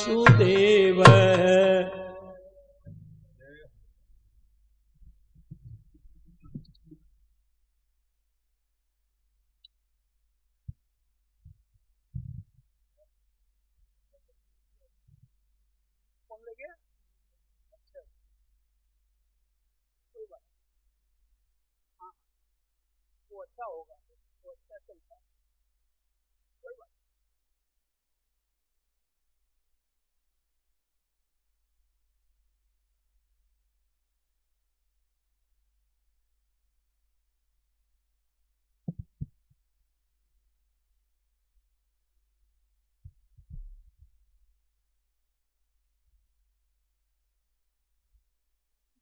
वासुदेव। वो अच्छा होगा, वो अच्छा चलता है, कोई बात।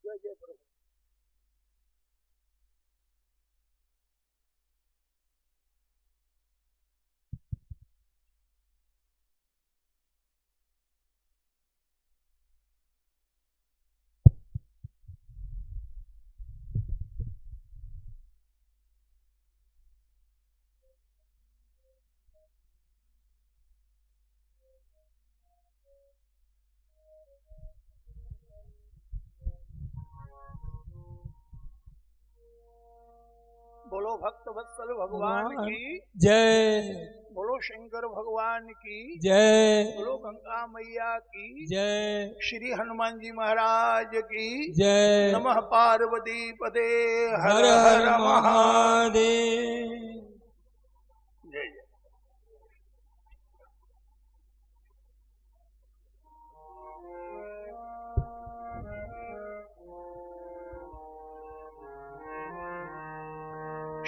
जय जय प्रभु। बोलो भक्त वत्सल भगवान की जय। बोलो शंकर भगवान की जय। बोलो गंगा मैया की जय। श्री हनुमान जी महाराज की जय। नमः पार्वती पदे हर हर महादेव। जय जय।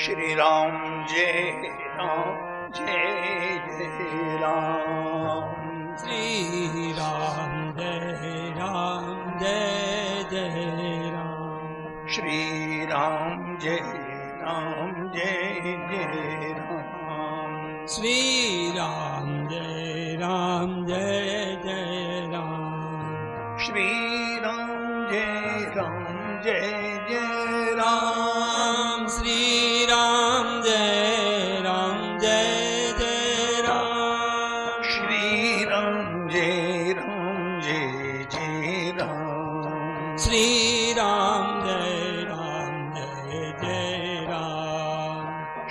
श्री राम जय राम जय जय राम। श्री राम जय राम जय जय राम। श्री राम जय राम जय जय राम। श्री राम जय राम जय जय राम। श्री राम जय राम जय जय राम। श्री राम जय राम जय जय राम। श्री राम जय राम जय जय राम। श्री राम जय राम जय जय राम।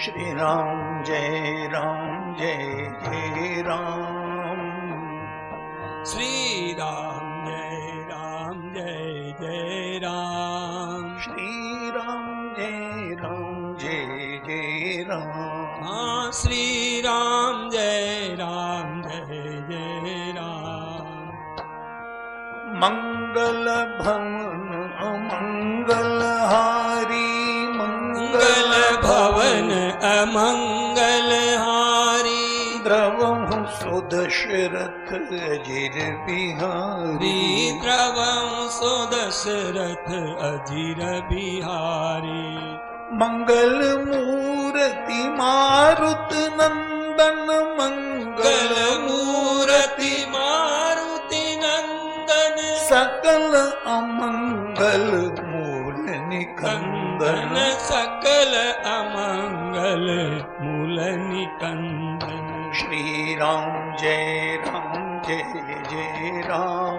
श्री राम जय राम जय जय राम। श्री राम जय राम जय जय राम। श्री राम जय राम जय जय राम। हाँ श्री राम जय राम जय जय राम। मंगल भवन अमंगल हारी मंगल भवन अमंगल हारी। द्रवहु सुदशरथ अजिर बिहारी। द्रवहु सुदशरथ अजिर बिहारी। मंगल मूर्ति मारुत नंदन मंगल मूर्ति मारुति नंदन। सकल अमंगल मूल निकंदन। सकल अमंगल मूल निकंदन। श्री राम जय राम जय जय राम।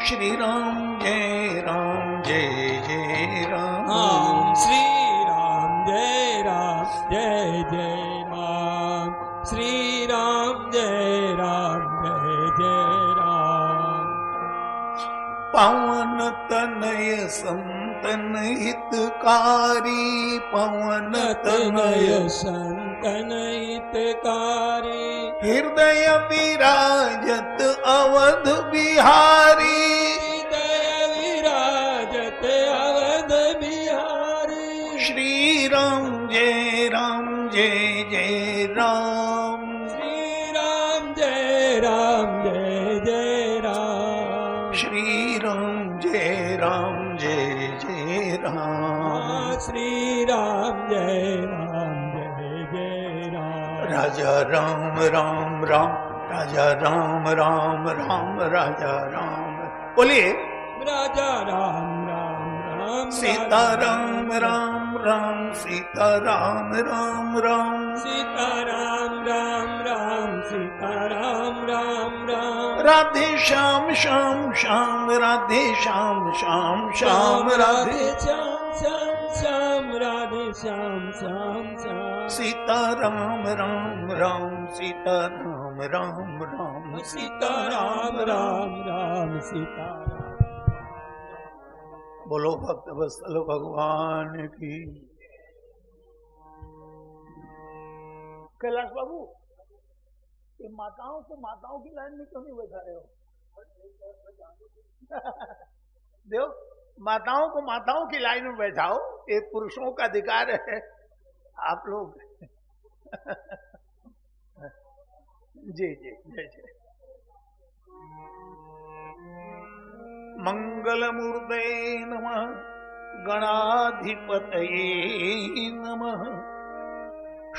श्री राम जय राम जय जय राम। श्री राम जय राम जय जय राम। श्री राम जय राम जय जय राम। पवन तनय संतन हितकारी। पवन तनय संतन हितकारी। हृदय विराजत अवध बिहारी। हृदय विराजत अवध बिहारी। श्री राम जय राम जय जय राम। श्री राम जय राम जय जय राम। श्री राम जय राम जय जय राम। श्री राम जय राम जय जय राम। राजा राम राम राम राजा राम राम राम राजा राम। बोलिए राजा राम राम राम सीता राम राम राम सीता राम राम राम सीता राम राम राम सीता राम राम राम राधे श्याम श्याम श्याम राधे श्याम श्याम श्याम राधे श्याम श्याम श्याम राधे श्याम श्याम श्याम सीता राम राम राम सीता राम राम राम सीता राम राम राम सीता राम। बोलो भक्त वत्सल भगवान की। कैलाश बाबू, ये माताओं की लाइन में क्यों नहीं बैठा रहे हो? देखो, माताओं की लाइन में बैठाओ, एक पुरुषों का अधिकार है। आप लोग जी जी जय जय। मंगल मूर्ते नमः, गणाधिपतये नमः।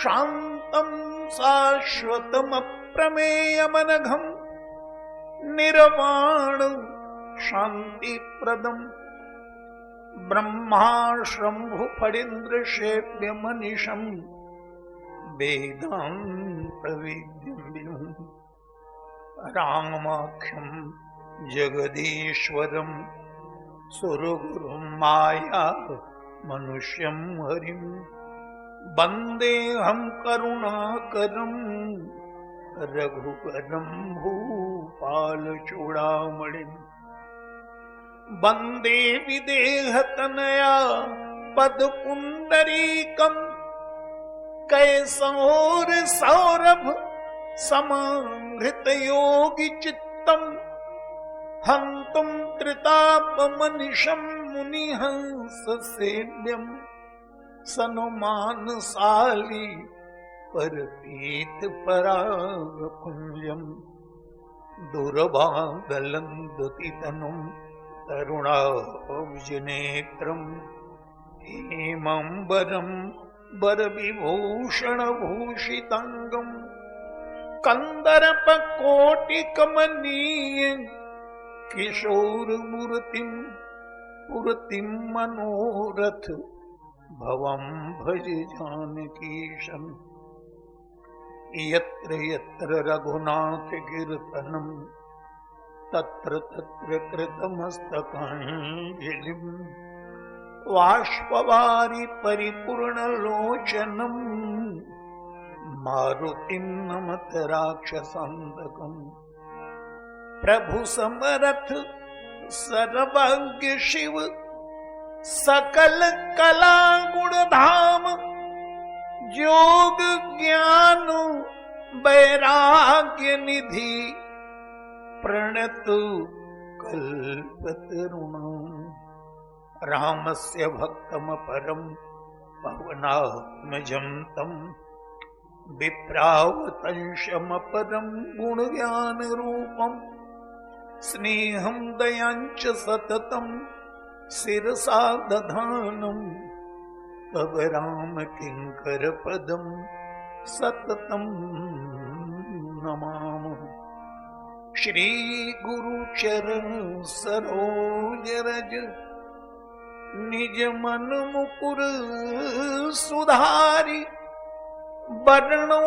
शांतं शाश्वतमप्रमेयमनघं निर्वाणं शांतिप्रदम् ब्रह्माश्रम्भुफणीन्द्रसेव्यमनिशं वेदान्तवेद्यं रामाख्यं जगदीश्वरं सुरगुरुं माया मनुष्यं हरिं वन्देऽहं करुणाकरं रघुकरं भूपालचूडामणिम् वन्दे विदेहतनया पदपुण्डरीकम् कैशोरसौरभ समाहृतयोगिचित्तम् हन्तुं त्रितापमनिशं मुनिहंससेव्यम् सनुमानशाली परपीतपरागपुञ्जम् दुर्वादलन्दतितनुम् तरुणाब्जनेत्रम् हेमम्बरम् वरविभूषणभूषिताङ्गम् कन्दर्पकोटिकमनीय किशोरमूर्तिम् पूर्तिं मनोरथ भवं भज जानकीशम्। यत्र यत्र रघुनाथ कीर्तनं तत्र तत्र कृतमस्तकाञ्जलिं बाष्पवारि परिपूर्णलोचनं मारुतिं नमत राक्षसान्तकम्। प्रभु समरथ सर्वज्ञ शिव सकल कला गुणधाम योग ज्ञान वैराग्य निधि प्रणत कल्पतरुणम्। रामस्य भक्तमपरं पवनात्मजं तं विप्रावतंशमपरं गुणज्ञानरूपं स्नेहं दयाञ्च सततं शिरसा दधानं तव राम किंकर पदं सततं नमामि। श्री गुरु चरण सरोज रज निज मन मुकुर सुधारि बरनौ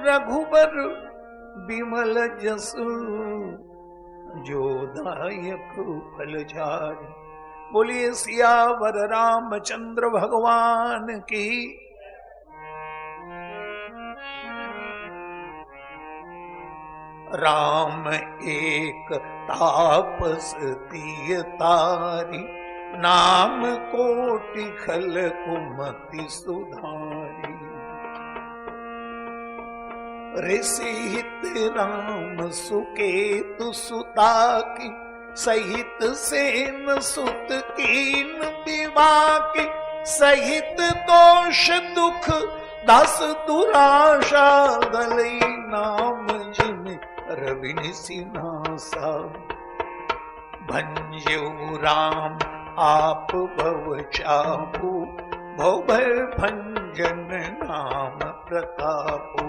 रघुबर बिमल जसु जो दायक फलचारि। बोलिए सियावर रामचंद्र भगवान की। राम एक तापस तिय तारी नाम कोटि खल कुमति सुधारी। ऋषि हित राम सुकेतु सुता की सहित सेन सुत कीन विवाह की सहित दोष दुख दस दुराशा गलई नाम जिन रवि सिनासा। भंजो राम आप भव चापू भव भंजन नाम प्रतापू।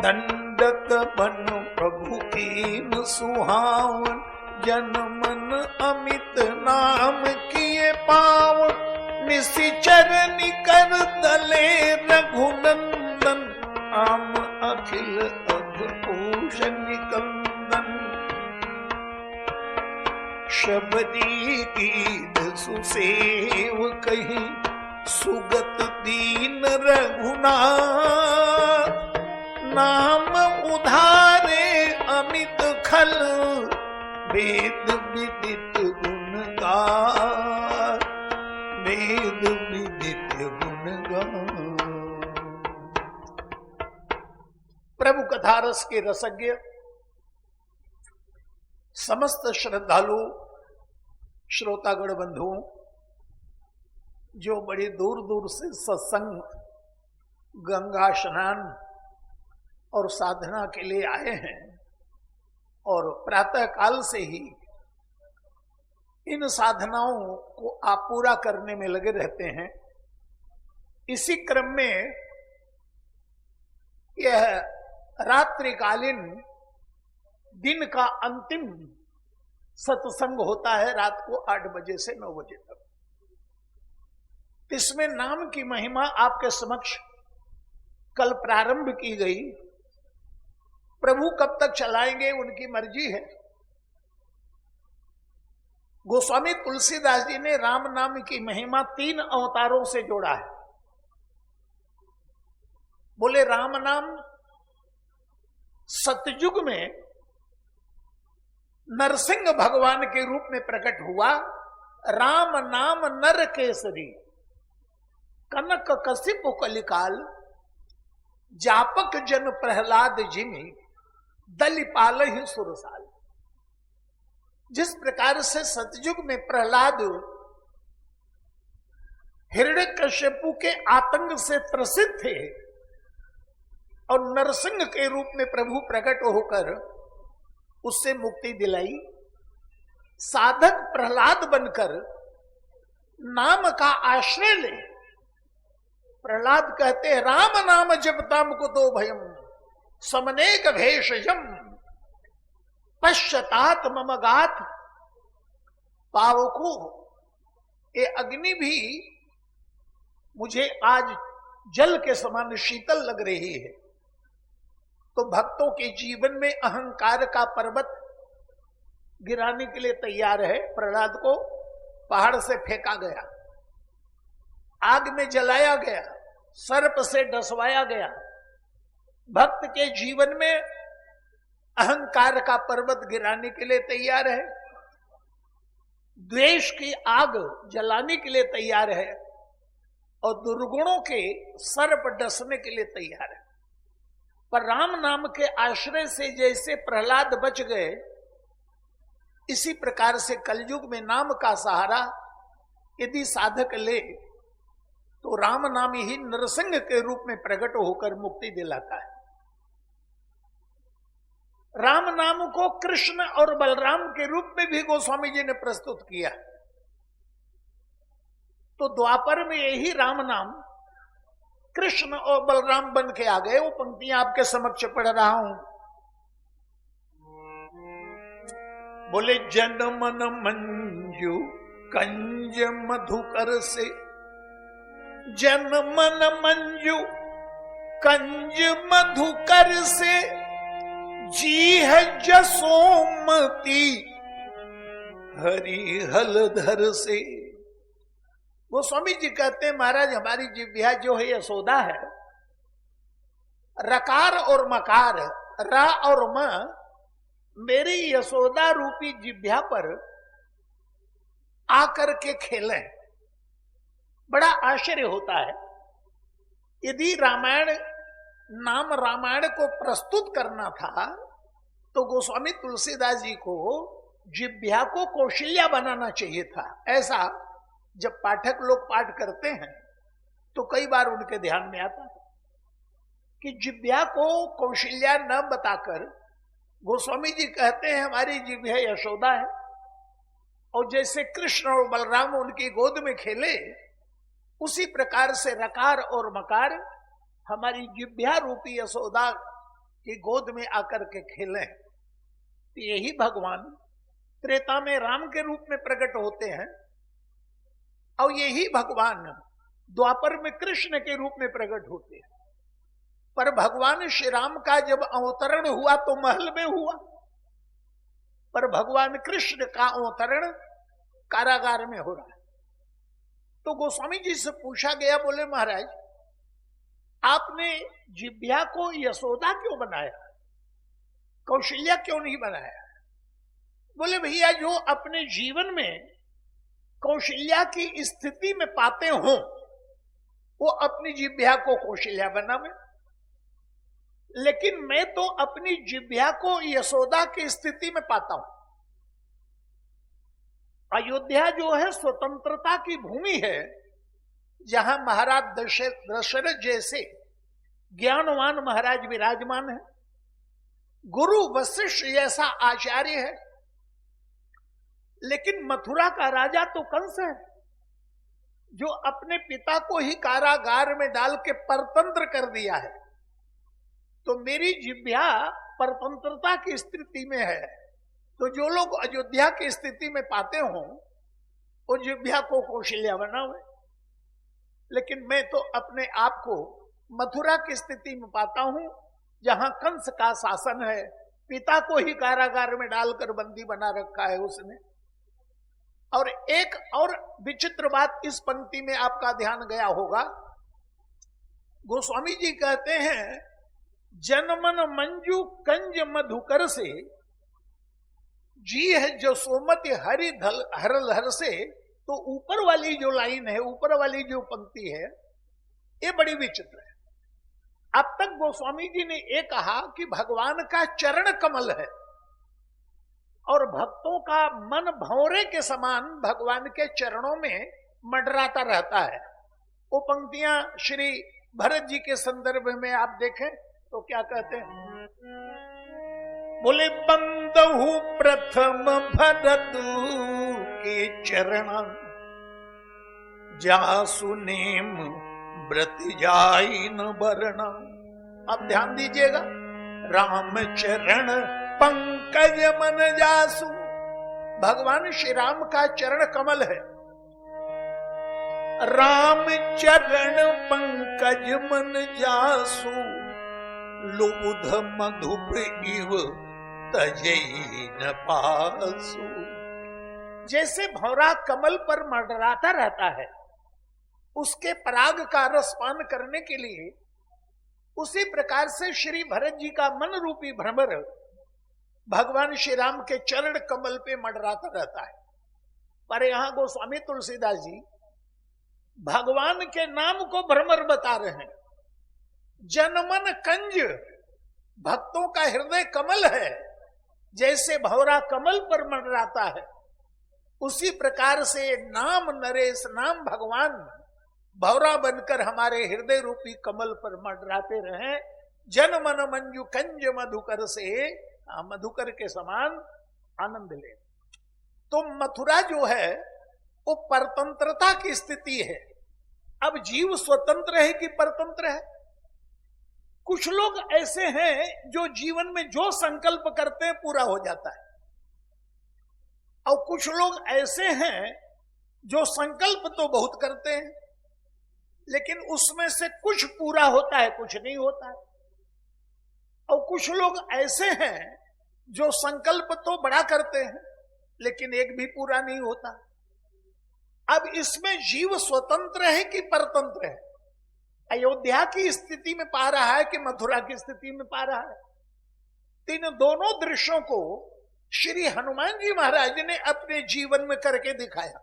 दंडक बन प्रभु कीन सुहावन जन मन अमित नाम किए पाव, निशिचर निकर तले रघुनंदन, आम अखिल अधभूषण निकंदन। शबरी गीत सुसेव कही, सुगत दीन रघुनाथ, नाम उधारे अमित खल, वेद विदित गुणगान, वेद विदित गुणगान। प्रभु कथा रस के रसज्ञ समस्त श्रद्धालु श्रोतागण बंधुओं, जो बड़ी दूर दूर से सत्संग, गंगा स्नान और साधना के लिए आए हैं और प्रातः काल से ही इन साधनाओं को आप पूरा करने में लगे रहते हैं, इसी क्रम में यह रात्रिकालीन दिन का अंतिम सत्संग होता है, रात को 8 बजे से 9 बजे तक। इसमें नाम की महिमा आपके समक्ष कल प्रारंभ की गई। प्रभु कब तक चलाएंगे उनकी मर्जी है। गोस्वामी तुलसीदास जी ने राम नाम की महिमा 3 अवतारों से जोड़ा है। बोले राम नाम सतयुग में नरसिंह भगवान के रूप में प्रकट हुआ। राम नाम नर केसरी, कनक कसिप कलिकाल, जापक जन प्रहलाद जिमि, दलिपाल ही सुरसाल। जिस प्रकार से सतयुग में प्रहलाद हिरण्यकश्यपु के आतंक से त्रसित थे और नरसिंह के रूप में प्रभु प्रकट होकर उससे मुक्ति दिलाई, साधक प्रहलाद बनकर नाम का आश्रय ले। प्रहलाद कहते हैं राम नाम जपताम को तो भयम, समनेक भेषजम, पश्चात मम गात पावको। ये अग्नि भी मुझे आज जल के समान शीतल लग रही है। तो भक्तों के जीवन में अहंकार का पर्वत गिराने के लिए तैयार है। प्रहलाद को पहाड़ से फेंका गया, आग में जलाया गया, सर्प से डसवाया गया। भक्त के जीवन में अहंकार का पर्वत गिराने के लिए तैयार है, द्वेष की आग जलाने के लिए तैयार है और दुर्गुणों के सर्प डसने के लिए तैयार है। पर राम नाम के आश्रय से जैसे प्रहलाद बच गए, इसी प्रकार से कलयुग में नाम का सहारा यदि साधक ले तो राम नाम ही नरसिंह के रूप में प्रकट होकर मुक्ति दिलाता है। राम नाम को कृष्ण और बलराम के रूप में भी गोस्वामी जी ने प्रस्तुत किया। तो द्वापर में यही राम नाम कृष्ण और बलराम बन के आ गए। वो पंक्तियां आपके समक्ष पढ़ रहा हूं। बोले जन मन मंजू कंज मधुकर से, जन मन मंजू कंज मधुकर से, जी है जसोमती हरि हलधर से। वो स्वामी जी कहते हैं महाराज हमारी जिह्वा जो है यशोदा है। रकार और मकार, रा और म मेरी यशोदा रूपी जिह्वा पर आकर के खेलें। बड़ा आश्चर्य होता है। यदि रामायण नाम रामायण को प्रस्तुत करना था तो गोस्वामी तुलसीदास जी को जिह्वा को कौशल्या बनाना चाहिए था। ऐसा जब पाठक लोग पाठ करते हैं तो कई बार उनके ध्यान में आता है कि जिह्वा को कौशल्या न बताकर गोस्वामी जी कहते हैं हमारी जिह्वा यशोदा है। और जैसे कृष्ण और बलराम उनकी गोद में खेले, उसी प्रकार से रकार और मकार हमारी जिह्वा रूपी यशोदा की गोद में आकर के खेले। तो यही भगवान त्रेता में राम के रूप में प्रकट होते हैं और यही भगवान द्वापर में कृष्ण के रूप में प्रकट होते हैं। पर भगवान श्री राम का जब अवतरण हुआ तो महल में हुआ, पर भगवान कृष्ण का अवतरण कारागार में हो रहा है। तो गोस्वामी जी से पूछा गया, बोले महाराज आपने जिभ्या को यशोदा क्यों बनाया, कौशल्या क्यों नहीं बनाया? बोले भैया जो अपने जीवन में कौशल्या की स्थिति में पाते हो वो अपनी जिभ्या को कौशल्या बनावे, लेकिन मैं तो अपनी जिभ्या को यशोदा की स्थिति में पाता हूं। अयोध्या जो है स्वतंत्रता की भूमि है, जहां महाराज दशरथ जैसे ज्ञानवान महाराज विराजमान है, गुरु वशिष्ठ जैसा आचार्य है, लेकिन मथुरा का राजा तो कंस है, जो अपने पिता को ही कारागार में डाल के परतंत्र कर दिया है। तो मेरी जिभ्या परतंत्रता की स्थिति में है, तो जो लोग अयोध्या की स्थिति में पाते हो वो जिभ्या को कौशल्या बनावे, लेकिन मैं तो अपने आप को मथुरा की स्थिति में पाता हूं, जहां कंस का शासन है, पिता को ही कारागार में डालकर बंदी बना रखा है उसने। और एक और विचित्र बात इस पंक्ति में आपका ध्यान गया होगा, गोस्वामी जी कहते हैं जनमन मंजू कंज मधुकर से जी है जो सोमति हरि हरल हर से। तो ऊपर वाली जो लाइन है, ऊपर वाली जो पंक्ति है, ये बड़ी विचित्र है। अब तक गोस्वामी जी ने ये कहा कि भगवान का चरण कमल है और भक्तों का मन भंवरे के समान भगवान के चरणों में मंडराता रहता है। वो पंक्तियां श्री भरत जी के संदर्भ में आप देखें तो क्या कहते हैं, बोले बंदहु प्रथम भरत के चरण जासु नेम व्रत जाई न बरना। अब ध्यान दीजिएगा, राम चरण पंकज मन जासु, भगवान श्री राम का चरण कमल है। राम चरण पंकज मन जासु लुब्ध मधुप इव तजई न पासु। जैसे भौरा कमल पर मंडराता रहता है, उसके पराग का रसपान करने के लिए, उसी प्रकार से श्री भरत जी का मन रूपी भ्रमर भगवान श्री राम के चरण कमल पे मंडराता रहता है। पर यहां गोस्वामी तुलसीदास जी भगवान के नाम को भ्रमर बता रहे हैं। जनमन कंज, भक्तों का हृदय कमल है, जैसे भौरा कमल पर मंडराता है, उसी प्रकार से नाम नरेश, नाम भगवान भौरा बनकर हमारे हृदय रूपी कमल पर मंडराते रहे। जन मन मंजू कंज मधुकर से, मधुकर के समान आनंद ले। तो मथुरा जो है वो परतंत्रता की स्थिति है। अब जीव स्वतंत्र है कि परतंत्र है? कुछ लोग ऐसे हैं जो जीवन में जो संकल्प करते हैं पूरा हो जाता है, और कुछ लोग ऐसे हैं जो संकल्प तो बहुत करते हैं लेकिन उसमें से कुछ पूरा होता है, कुछ नहीं होता है। और कुछ लोग ऐसे हैं जो संकल्प तो बड़ा करते हैं लेकिन एक भी पूरा नहीं होता। अब इसमें जीव स्वतंत्र है कि परतंत्र है? अयोध्या की स्थिति में पा रहा है कि मथुरा की स्थिति में पा रहा है? इन दोनों दृश्यों को श्री हनुमान जी महाराज ने अपने जीवन में करके दिखाया।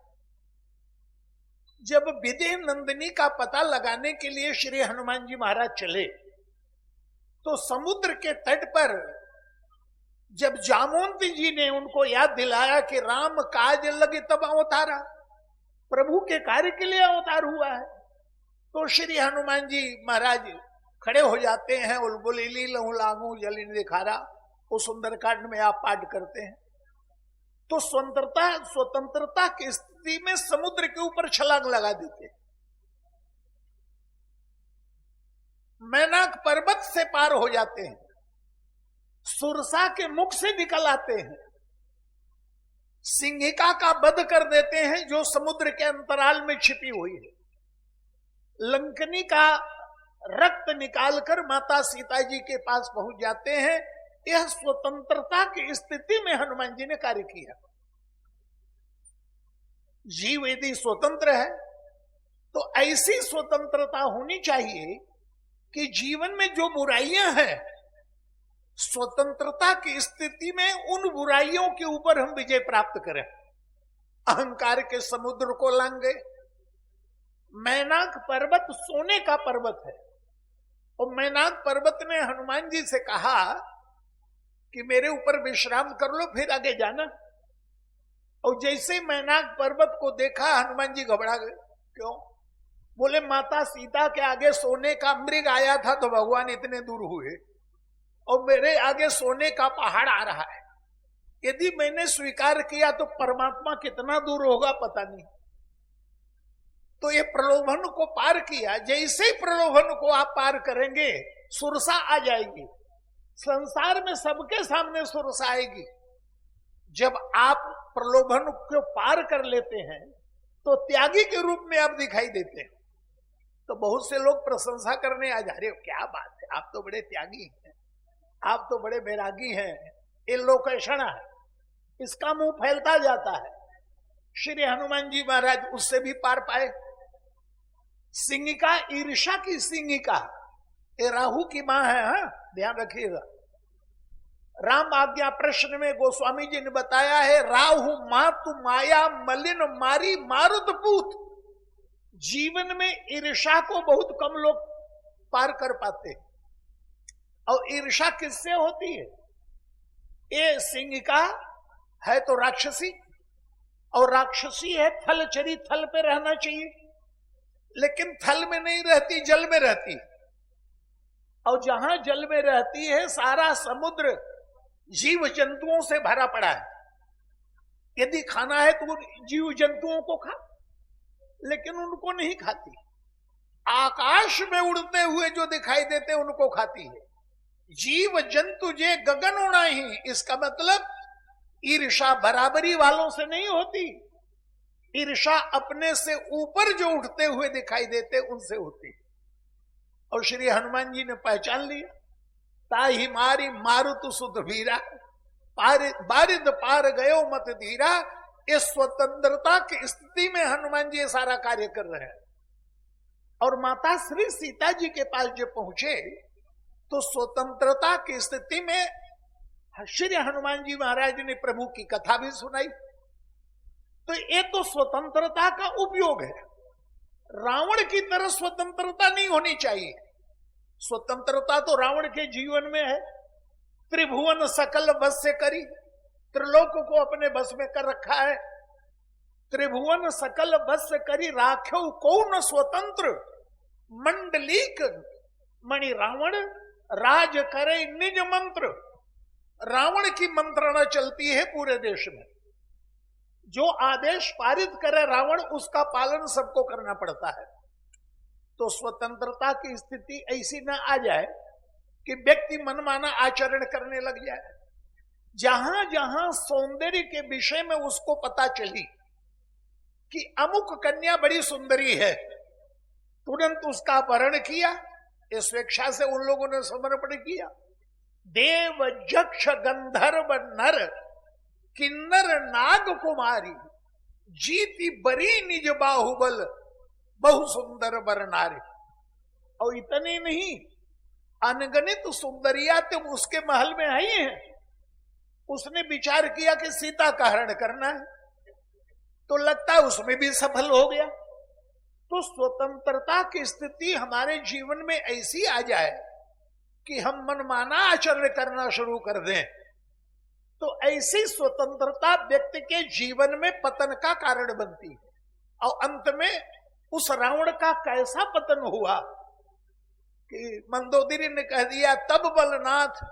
जब विदेह नंदिनी का पता लगाने के लिए श्री हनुमान जी महाराज चले तो समुद्र के तट पर जब जामवंती जी ने उनको याद दिलाया कि राम काज लगे तब अवतारा, प्रभु के कार्य के लिए अवतार हुआ है, तो श्री हनुमान जी महाराज खड़े हो जाते हैं। उलबुली लहू लागू जलिन दिखारा, वो सुंदरकांड में आप पाठ करते हैं। तो स्वतंत्रता की स्थिति में समुद्र के ऊपर छलांग लगा देते, मैनाक पर्वत से पार हो जाते हैं, सुरसा के मुख से निकल आते हैं, सिंहिका का वध कर देते हैं जो समुद्र के अंतराल में छिपी हुई है। लंकनी का रक्त निकालकर माता सीता जी के पास पहुंच जाते हैं। यह स्वतंत्रता की स्थिति में हनुमान जी ने कार्य किया। जीव यदि स्वतंत्र है तो ऐसी स्वतंत्रता होनी चाहिए कि जीवन में जो बुराइयां हैं, स्वतंत्रता की स्थिति में उन बुराइयों के ऊपर हम विजय प्राप्त करें। अहंकार के समुद्र को लांघे। मैनाक पर्वत सोने का पर्वत है और मैनाक पर्वत ने हनुमान जी से कहा कि मेरे ऊपर विश्राम कर लो, फिर आगे जाना। और जैसे मैनाक पर्वत को देखा हनुमान जी घबरा गए। क्यों? बोले माता सीता के आगे सोने का मृग आया था तो भगवान इतने दूर हुए और मेरे आगे सोने का पहाड़ आ रहा है। यदि मैंने स्वीकार किया तो परमात्मा कितना दूर होगा पता नहीं। तो ये प्रलोभन को पार किया। जैसे ही प्रलोभन को आप पार करेंगे सुरसा आ जाएगी। संसार में सबके सामने सुरसा आएगी। जब आप प्रलोभन को पार कर लेते हैं तो त्यागी के रूप में आप दिखाई देते हैं। तो बहुत से लोग प्रशंसा करने आ जा रहे हो, क्या बात है, आप तो बड़े त्यागी हैं, आप तो बड़े बैरागी हैं, ये लोकेशन है। इसका मुंह फैलता जाता है। श्री हनुमान जी महाराज उससे भी पार पाए। सिंहिका ईर्षा की सिंहिका, ये राहु की मां है। हाँ, ध्यान रखिएगा। राम आज्ञा प्रश्न में गोस्वामी जी ने बताया है, राहु मातु माया मलिन मारी मारुत पूत। जीवन में ईर्षा को बहुत कम लोग पार कर पाते हैं। और ईर्षा किससे होती है? ये सिंहिका है तो राक्षसी, और राक्षसी है थलचरी, थल पे रहना चाहिए, लेकिन थल में नहीं रहती, जल में रहती। और जहां जल में रहती है सारा समुद्र जीव जंतुओं से भरा पड़ा है। यदि खाना है तो जीव जंतुओं को खा, लेकिन उनको नहीं खाती। आकाश में उड़ते हुए जो दिखाई देते उनको खाती है। जीव जंतु जे गगन उड़ा ही, इसका मतलब ईर्षा बराबरी वालों से नहीं होती। ईर्षा अपने से ऊपर जो उठते हुए दिखाई देते उनसे होती। और श्री हनुमान जी ने पहचान लिया। ताही मारी मारुत सुत वीरा, बारिद पार गयो मत धीरा। इस स्वतंत्रता की स्थिति में हनुमान जी ये सारा कार्य कर रहे हैं। और माता श्री सीता जी के पास जब पहुंचे तो स्वतंत्रता की स्थिति में श्री हनुमान जी महाराज ने प्रभु की कथा भी सुनाई। तो ये तो स्वतंत्रता का उपयोग है। रावण की तरह स्वतंत्रता नहीं होनी चाहिए। स्वतंत्रता तो रावण के जीवन में है। त्रिभुवन सकल बस से करी, त्रिलोक को अपने बस में कर रखा है। त्रिभुवन सकल बस से करी, राख्यो कौन स्वतंत्र, मंडलीक मणि रावण राज करे निज मंत्र। रावण की मंत्रणा चलती है पूरे देश में। जो आदेश पारित करे रावण, उसका पालन सबको करना पड़ता है। तो स्वतंत्रता की स्थिति ऐसी ना आ जाए कि व्यक्ति मनमाना आचरण करने लग जाए। जहां जहां सौंदर्य के विषय में उसको पता चली कि अमुक कन्या बड़ी सुंदरी है, तुरंत उसका अपहरण किया। इस स्वेच्छा से उन लोगों ने समर्पण किया। देव जक्ष गंधर्व नर किन्नर नाग कुमारी, जीती बरी निज बाहुबल बहु सुंदर बर नारी। और इतने नहीं, अनगणित सुंदरिया तो उसके महल में आई हैं। उसने विचार किया कि सीता का हरण करना है, तो लगता है उसमें भी सफल हो गया। तो स्वतंत्रता की स्थिति हमारे जीवन में ऐसी आ जाए कि हम मनमाना आचरण करना शुरू कर दें, तो ऐसी स्वतंत्रता व्यक्ति के जीवन में पतन का कारण बनती है। और अंत में उस रावण का कैसा पतन हुआ कि मंदोदरी ने कह दिया, तब बलनाथ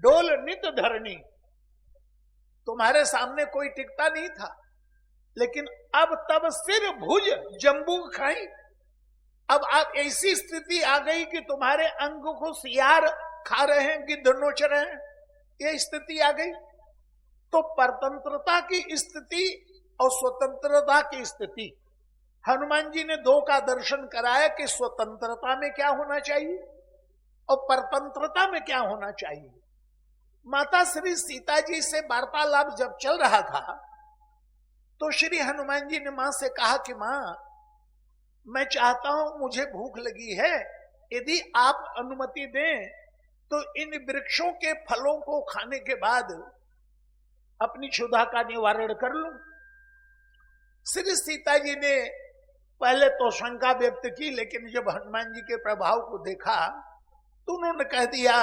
डोल नित धरनी। तुम्हारे सामने कोई टिकता नहीं था, लेकिन अब तब सिर भुज जंबू खाई। अब आप ऐसी स्थिति आ गई कि तुम्हारे अंग को सियार खा रहे हैं, गिद्ध नोच रहे हैं, ये स्थिति आ गई। तो परतंत्रता की स्थिति और स्वतंत्रता की स्थिति हनुमान जी ने दो का दर्शन कराया कि स्वतंत्रता में क्या होना चाहिए और परतंत्रता में क्या होना चाहिए। माता श्री सीता जी से वार्तालाप जब चल रहा था तो श्री हनुमान जी ने मां से कहा कि मां, मैं चाहता हूं, मुझे भूख लगी है, यदि आप अनुमति दें तो इन वृक्षों के फलों को खाने के बाद अपनी क्षुधा का निवारण कर लूं। श्री सीता जी ने पहले तो शंका व्यक्त की, लेकिन जब हनुमान जी के प्रभाव को देखा तो उन्होंने कह दिया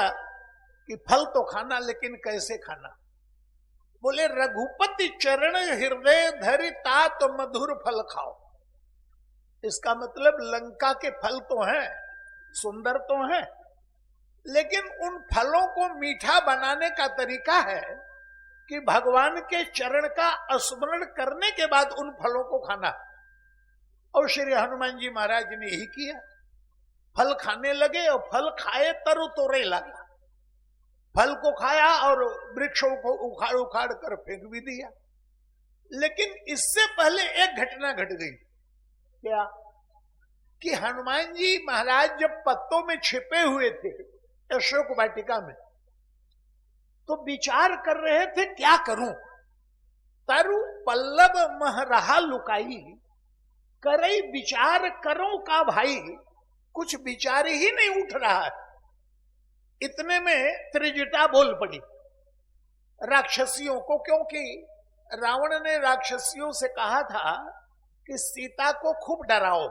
कि फल तो खाना, लेकिन कैसे खाना। बोले रघुपति चरण हृदय धरि तात मधुर फल खाओ। इसका मतलब लंका के फल तो हैं, सुंदर तो हैं, लेकिन उन फलों को मीठा बनाने का तरीका है कि भगवान के चरण का स्मरण करने के बाद उन फलों को खाना। और श्री हनुमान जी महाराज ने यही किया, फल खाने लगे और फल खाए तरु तोरे लगा। फल को खाया और वृक्षों को उखाड़ उखाड़ कर फेंक भी दिया। लेकिन इससे पहले एक घटना घट गई। क्या? कि हनुमान जी महाराज जब पत्तों में छिपे हुए थे अशोक वाटिका में, तो विचार कर रहे थे क्या करूं। तरु पल्लव मह रहा लुकाई, करई विचार करो का भाई। कुछ विचार ही नहीं उठ रहा है। इतने में त्रिजटा बोल पड़ी राक्षसियों को, क्योंकि रावण ने राक्षसियों से कहा था कि सीता को खूब डराओ,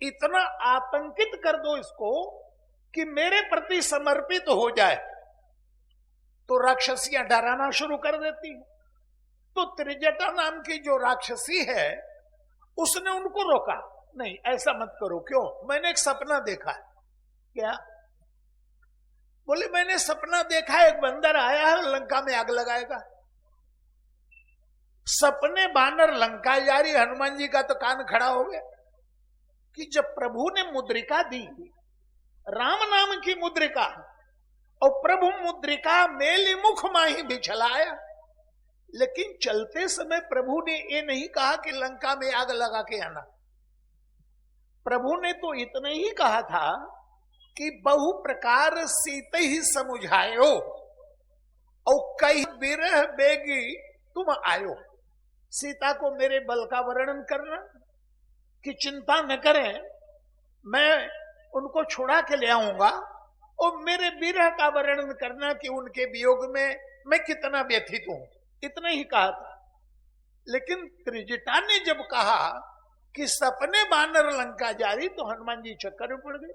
इतना आतंकित कर दो इसको कि मेरे प्रति समर्पित हो जाए। तो राक्षसियां डराना शुरू कर देती हैं। तो त्रिजटा नाम की जो राक्षसी है उसने उनको रोका, नहीं ऐसा मत करो। क्यों? मैंने एक सपना देखा है। क्या? बोले मैंने सपना देखा है, एक बंदर आया है, लंका में आग लगाएगा। सपने बानर लंका जा रही। हनुमान जी का तो कान खड़ा हो गया कि जब प्रभु ने मुद्रिका दी, राम नाम की मुद्रिका, और प्रभु मुद्रिका मेली मुख माही बिछलाया, लेकिन चलते समय प्रभु ने ये नहीं कहा कि लंका में आग लगा के आना। प्रभु ने तो इतना ही कहा था कि बहु प्रकार सीते ही समुझायो और कई बिरह बेगी तुम आयो। सीता को मेरे बल का वर्णन करना कि चिंता न करें, मैं उनको छुड़ा के ले आऊंगा, और मेरे विरह का वर्णन करना कि उनके वियोग में मैं कितना व्यथित हूं। इतना ही कहा था। लेकिन त्रिजटा ने जब कहा कि सपने बानर लंका जारी, तो हनुमान जी चक्कर में पड़ गए।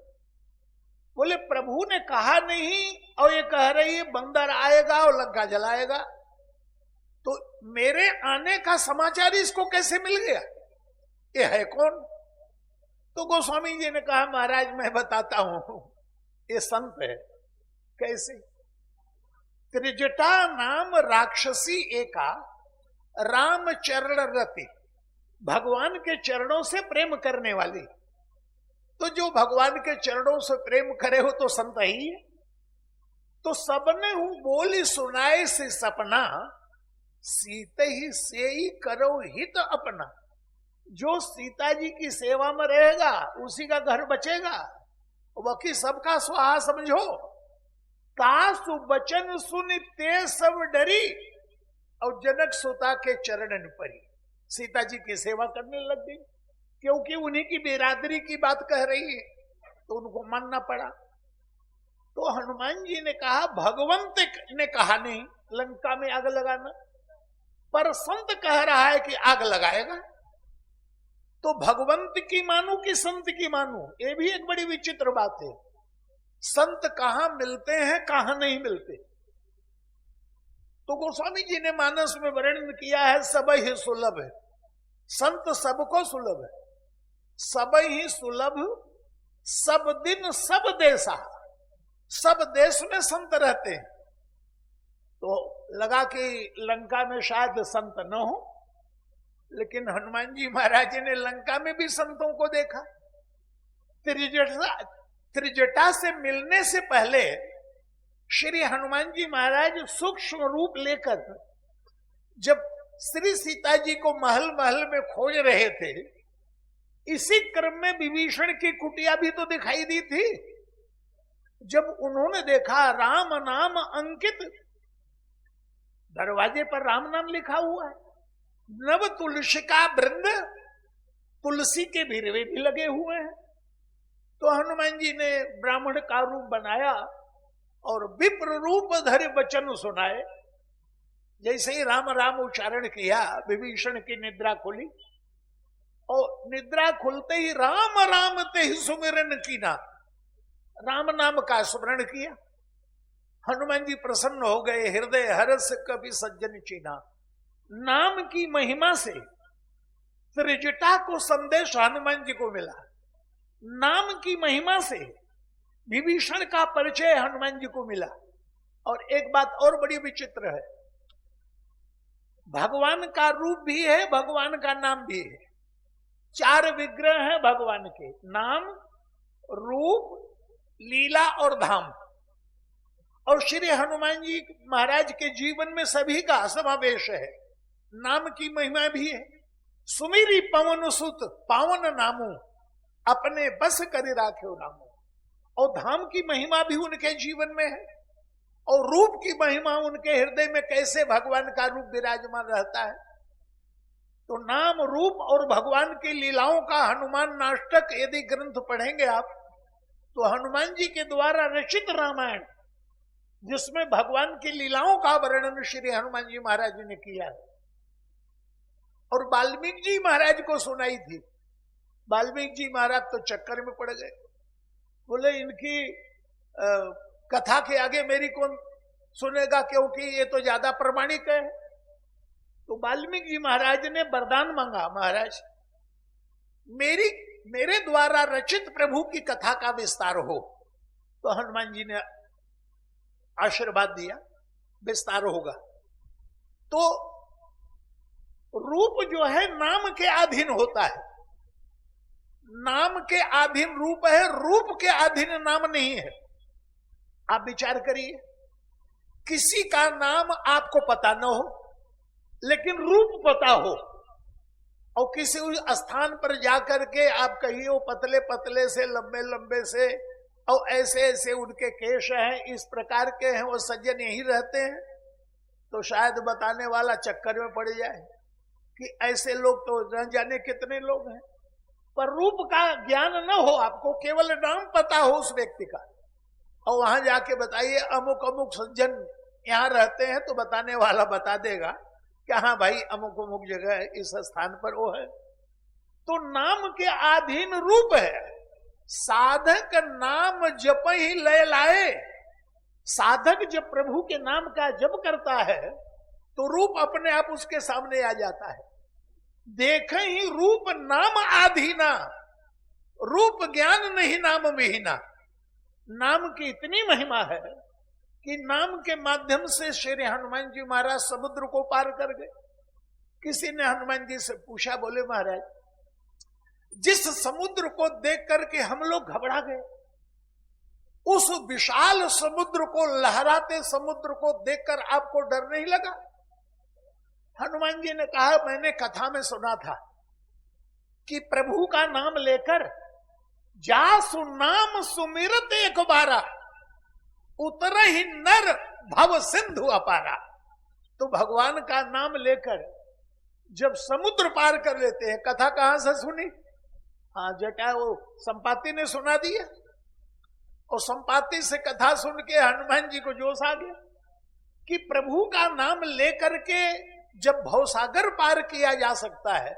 बोले प्रभु ने कहा नहीं और ये कह रही है बंदर आएगा और लंका जलाएगा, तो मेरे आने का समाचार इसको कैसे मिल गया? ये है कौन? तो गोस्वामी जी ने कहा महाराज मैं बताता हूं, ये संत है। कैसे? त्रिजटा नाम राक्षसी एका राम चरण रति, भगवान के चरणों से प्रेम करने वाली। तो जो भगवान के चरणों से प्रेम करे हो तो संत ही है। तो सबने हूं बोली सुनाए से सपना, सीते ही से ही करो हित अपना। जो सीता जी की सेवा में रहेगा उसी का घर बचेगा, बाकी सबका स्वाहा समझो। तासु बचन सुन ते सब डरी, और जनक सुता के चरणन परी। सीता जी की सेवा करने लग गई, क्योंकि उन्हीं की बिरादरी की बात कह रही है, तो उनको मानना पड़ा। तो हनुमान जी ने कहा भगवंत ने कहा नहीं लंका में आग लगाना, पर संत कह रहा है कि आग लगाएगा। तो भगवंत की मानू कि संत की मानू, ये भी एक बड़ी विचित्र बात है। संत कहां मिलते हैं कहां नहीं मिलते। तो गोस्वामी जी ने मानस में वर्णन किया है सब ही सुलभ है, संत सबको सुलभ है। सब ही सुलभ सब दिन सब देशा, सब देश में संत रहते हैं। तो लगा कि लंका में शायद संत न हो, लेकिन हनुमान जी महाराज ने लंका में भी संतों को देखा। त्रिजटा से मिलने से पहले श्री हनुमान जी महाराज सूक्ष्म रूप लेकर जब श्री सीता जी को महल महल में खोज रहे थे, इसी क्रम में विभीषण की कुटिया भी तो दिखाई दी थी। जब उन्होंने देखा राम नाम अंकित, दरवाजे पर राम नाम लिखा हुआ है, नव तुलसी का वृंद, तुलसी के भिरवे भी लगे हुए हैं, तो हनुमान जी ने ब्राह्मण का रूप बनाया और विप्र रूप धरि वचन सुनाए। जैसे ही राम राम उच्चारण किया, विभीषण की निद्रा खुली और निद्रा खुलते ही राम राम ते ही सुमिरन कीना, राम नाम का स्मरण किया। हनुमान जी प्रसन्न हो गए, हृदय हर्ष कभी सज्जन चीना। नाम की महिमा से त्रिजटा को संदेश हनुमान जी को मिला, नाम की महिमा से विभीषण का परिचय हनुमान जी को मिला। और एक बात और बड़ी विचित्र है, भगवान का रूप भी है, भगवान का नाम भी है। 4 विग्रह हैं भगवान के, नाम, रूप, लीला और धाम। और श्री हनुमान जी महाराज के जीवन में सभी का समावेश है। नाम की महिमा भी है, सुमिरी पवन सुत पावन नामो, अपने बस कर राखे नामो। और धाम की महिमा भी उनके जीवन में है, और रूप की महिमा उनके हृदय में कैसे भगवान का रूप विराजमान रहता है। तो नाम, रूप और भगवान की लीलाओं का हनुमान नाटक यदि ग्रंथ पढ़ेंगे आप, तो हनुमान जी के द्वारा रचित रामायण, जिसमें भगवान की लीलाओं का वर्णन श्री हनुमान जी महाराज ने किया है, और वाल्मीकि जी महाराज को सुनाई थी। वाल्मीकि जी महाराज तो चक्कर में पड़ गए, बोले इनकी कथा के आगे मेरी कौन सुनेगा, क्योंकि ये तो ज्यादा प्रमाणिक है। तो वाल्मीकि जी महाराज ने वरदान मांगा, महाराज मेरे द्वारा रचित प्रभु की कथा का विस्तार हो। तो हनुमान जी ने आशीर्वाद दिया, विस्तार होगा। तो रूप जो है नाम के अधीन होता है, नाम के अधीन रूप है, रूप के अधीन नाम नहीं है। आप विचार करिए, किसी का नाम आपको पता न हो लेकिन रूप पता हो, और किसी स्थान पर जाकर के आप कहिए वो पतले पतले से, लंबे लंबे से, और ऐसे ऐसे उनके केश हैं, इस प्रकार के हैं, वो सज्जन यही रहते हैं, तो शायद बताने वाला चक्कर में पड़ जाए कि ऐसे लोग तो न जाने कितने लोग हैं। पर रूप का ज्ञान न हो आपको, केवल नाम पता हो उस व्यक्ति का, और वहां जाके बताइए अमुक अमुक सज्जन यहाँ रहते हैं, तो बताने वाला बता देगा कि हाँ भाई अमुक अमुक जगह है, इस स्थान पर वो है। तो नाम के अधीन रूप है। साधक नाम जप ही लय लाए, साधक जब प्रभु के नाम का जप करता है तो रूप अपने आप उसके सामने आ जाता है। देखे ही रूप नाम आधीना, रूप ज्ञान नहीं नाम विहीना। नाम की इतनी महिमा है कि नाम के माध्यम से श्री हनुमान जी महाराज समुद्र को पार कर गए। किसी ने हनुमान जी से पूछा, बोले महाराज जिस समुद्र को देख करके हम लोग घबरा गए, उस विशाल समुद्र को, लहराते समुद्र को देखकर आपको डर नहीं लगा? हनुमान जी ने कहा, मैंने कथा में सुना था कि प्रभु का नाम लेकर जासु नाम सुमिरत एक बारा, उतर ही नर भव सिंधु अपारा। तो भगवान का नाम लेकर जब समुद्र पार कर लेते हैं, कथा कहां से सुनी? हाँ, जटा वो संपाति ने सुना दिया, और संपाति से कथा सुन के हनुमान जी को जोश आ गया कि प्रभु का नाम लेकर के जब भवसागर पार किया जा सकता है,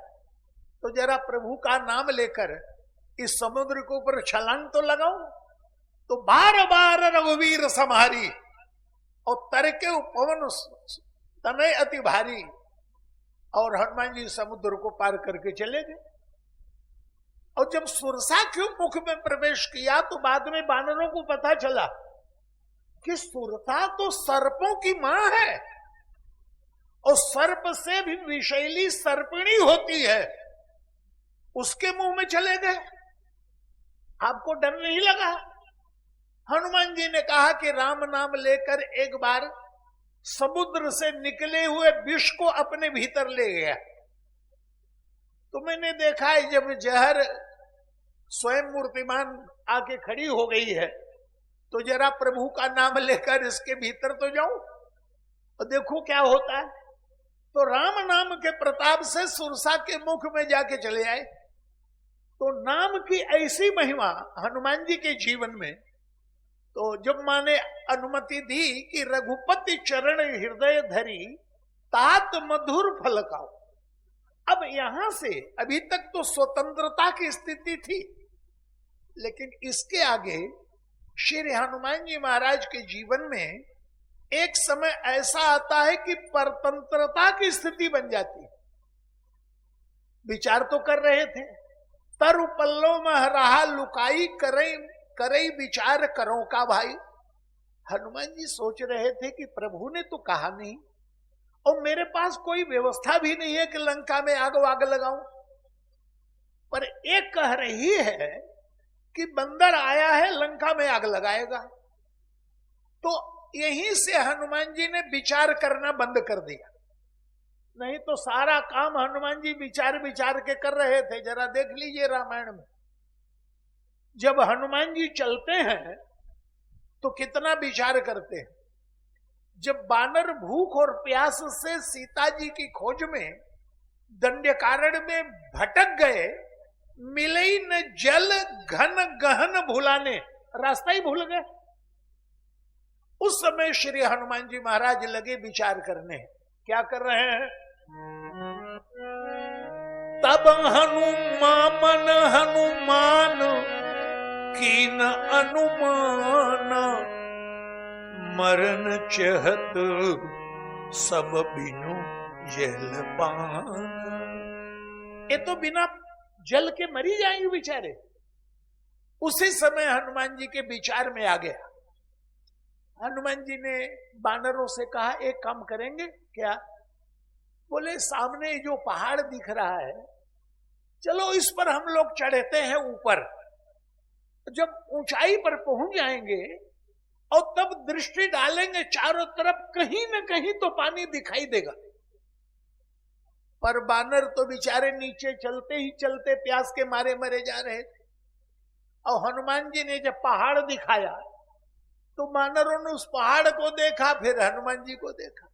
तो जरा प्रभु का नाम लेकर इस समुद्र के ऊपर छलांग तो लगाओ। तो बार बार रघुवीर समारी, और तरके पवन तनय अति भारी, और हनुमान जी समुद्र को पार करके चले गए। और जब सुरसा के मुख में प्रवेश किया तो बाद में बानरों को पता चला कि सुरसा तो सर्पों की मां है, और सर्प से भी विषैली सर्पिणी होती है, उसके मुंह में चले गए। आपको डर नहीं लगा? हनुमान जी ने कहा कि राम नाम लेकर एक बार समुद्र से निकले हुए विष को अपने भीतर ले गया। तो मैंने देखा है जब जहर स्वयं मूर्तिमान आके खड़ी हो गई है तो जरा प्रभु का नाम लेकर इसके भीतर तो जाऊं और देखो क्या होता है। तो राम नाम के प्रताप से सुरसा के मुख में जाके चले आए। तो नाम की ऐसी महिमा हनुमान जी के जीवन में। तो जब माँ ने अनुमति दी कि रघुपति चरण हृदय धरी तात मधुर फल खाओ, अब यहां से अभी तक तो स्वतंत्रता की स्थिति थी, लेकिन इसके आगे श्री हनुमान जी महाराज के जीवन में एक समय ऐसा आता है कि परतंत्रता की स्थिति बन जाती है। विचार तो कर रहे थे, तरु पल्लो मह रहा लुकाई करई करई विचार करो का भाई। हनुमान जी सोच रहे थे कि प्रभु ने तो कहा नहीं और मेरे पास कोई व्यवस्था भी नहीं है कि लंका में आग वाग लगाऊं, पर एक कह रही है कि बंदर आया है लंका में आग लगाएगा। तो यहीं से हनुमान जी ने विचार करना बंद कर दिया। नहीं तो सारा काम हनुमान जी विचार विचार के कर रहे थे। जरा देख लीजिए रामायण में जब हनुमान जी चलते हैं तो कितना विचार करते हैं। जब बानर भूख और प्यास से सीता जी की खोज में दंडकारण्य में भटक गए, मिले ही न जल घन गहन भुलाने, रास्ता ही भूल गए। उस समय श्री हनुमान जी महाराज लगे विचार करने। क्या कर रहे हैं? तब हनुमान हनुमान कीन अनुमान, मरण चहत सब बिनु जल पान। ये तो बिना जल के मरी जाएंगे बेचारे। उसी समय हनुमान जी के विचार में आ गया। हनुमान जी ने बानरों से कहा एक काम करेंगे क्या? बोले सामने जो पहाड़ दिख रहा है, चलो इस पर हम लोग चढ़ते हैं ऊपर। जब ऊंचाई पर पहुंच जाएंगे और तब दृष्टि डालेंगे चारों तरफ, कहीं न कहीं तो पानी दिखाई देगा। पर बानर तो बेचारे नीचे चलते ही चलते प्यास के मारे मरे जा रहे थे। और हनुमान जी ने जब पहाड़ दिखाया तो बानरों ने उस पहाड़ को देखा, फिर हनुमान जी को देखा।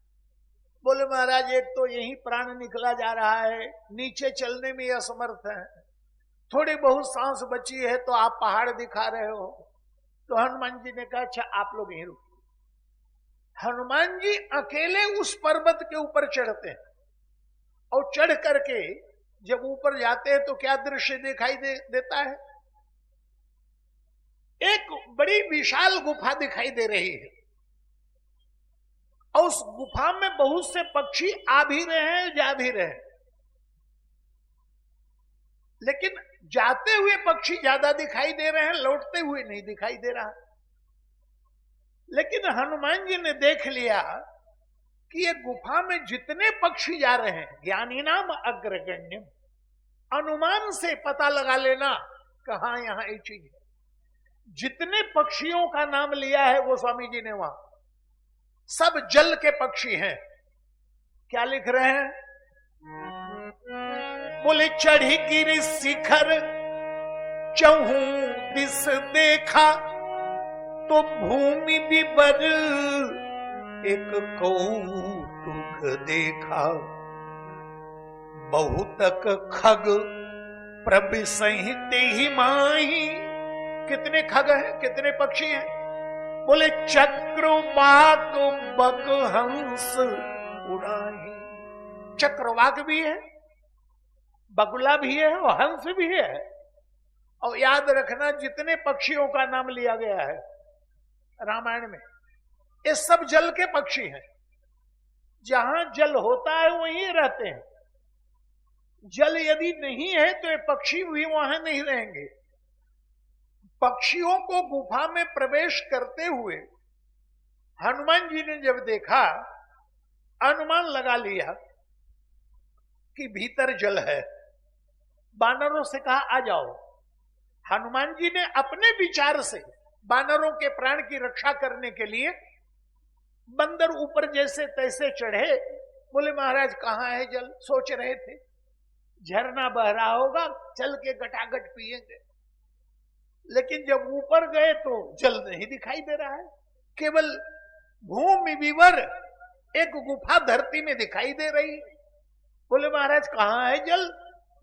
बोले महाराज एक तो यही प्राण निकला जा रहा है, नीचे चलने में असमर्थ है, थोड़ी बहुत सांस बची है तो आप पहाड़ दिखा रहे हो। तो हनुमान जी ने कहा अच्छा आप लोग यहीं रुकिए। हनुमान जी अकेले उस पर्वत के ऊपर चढ़ते हैं और चढ़ करके जब ऊपर जाते हैं तो क्या दृश्य दिखाई देता है? एक बड़ी विशाल गुफा दिखाई दे रही है और उस गुफा में बहुत से पक्षी आ भी रहे हैं जा भी रहे हैं, लेकिन जाते हुए पक्षी ज्यादा दिखाई दे रहे हैं, लौटते हुए नहीं दिखाई दे रहा। लेकिन हनुमान जी ने देख लिया कि ये गुफा में जितने पक्षी जा रहे हैं, ज्ञानी नाम अग्रगण्य, अनुमान से पता लगा लेना कहां यहां ये चीज है। जितने पक्षियों का नाम लिया है वो स्वामी जी ने वहां, सब जल के पक्षी हैं। क्या लिख रहे हैं? बोले चढ़ी गिरी शिखर चहु दिस देखा, तो भूमि विवर एक कौतुक देखा। बहुतक खग प्रभिसहित ही माही। कितने खग हैं, कितने पक्षी हैं? बोले चक्रवाक बक हंस उड़ाही। चक्रवाक भी है, बगुला भी है और हंस भी है। और याद रखना जितने पक्षियों का नाम लिया गया है रामायण में, ये सब जल के पक्षी हैं। जहां जल होता है वहीं रहते हैं। जल यदि नहीं है तो ये पक्षी भी वहां नहीं रहेंगे। पक्षियों को गुफा में प्रवेश करते हुए हनुमान जी ने जब देखा, अनुमान लगा लिया कि भीतर जल है। बानरों से कहा आ जाओ। हनुमान जी ने अपने विचार से बानरों के प्राण की रक्षा करने के लिए बंदर ऊपर जैसे तैसे चढ़े, बोले महाराज कहाँ है जल? सोच रहे थे झरना बह रहा होगा, चल के गटागट पिएंगे। लेकिन जब ऊपर गए तो जल नहीं दिखाई दे रहा है, केवल भूमि विवर एक गुफा धरती में दिखाई दे रही। बोले महाराज कहाँ है जल?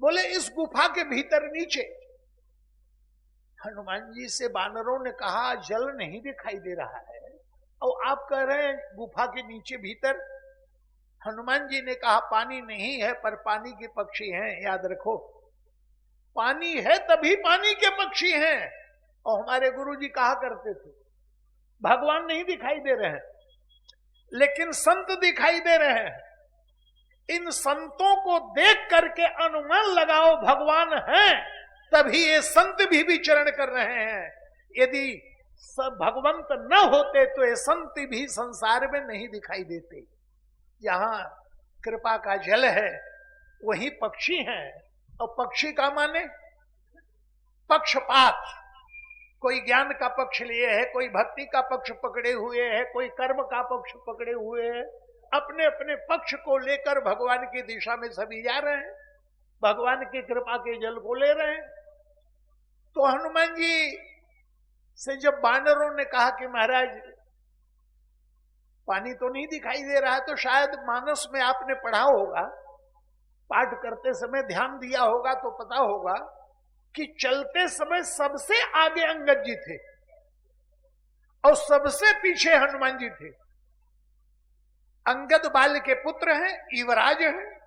बोले इस गुफा के भीतर नीचे। हनुमान जी से बानरों ने कहा जल नहीं दिखाई दे रहा है और आप कह रहे हैं गुफा के नीचे भीतर। हनुमान जी ने कहा पानी नहीं है पर पानी के पक्षी हैं, याद रखो। पानी है तभी पानी के पक्षी हैं। और हमारे गुरु जी कहा करते थे भगवान नहीं दिखाई दे रहे हैं लेकिन संत दिखाई दे रहे हैं। इन संतों को देख करके अनुमान लगाओ भगवान हैं, तभी ये संत भी विचरण कर रहे हैं। यदि सब भगवंत न होते तो ये संत भी संसार में नहीं दिखाई देते। जहां कृपा का जल है वही पक्षी हैं। और पक्षी का माने पक्षपात, कोई ज्ञान का पक्ष लिए है, कोई भक्ति का पक्ष पकड़े हुए है, कोई कर्म का पक्ष पकड़े हुए है। अपने अपने पक्ष को लेकर भगवान की दिशा में सभी जा रहे हैं, भगवान की कृपा के जल को ले रहे हैं। तो हनुमान जी से जब बानरों ने कहा कि महाराज पानी तो नहीं दिखाई दे रहा है, तो शायद मानस में आपने पढ़ा होगा, पाठ करते समय ध्यान दिया होगा तो पता होगा कि चलते समय सबसे आगे अंगद जी थे और सबसे पीछे हनुमान जी थे। अंगद बाल के पुत्र हैं, युवराज हैं,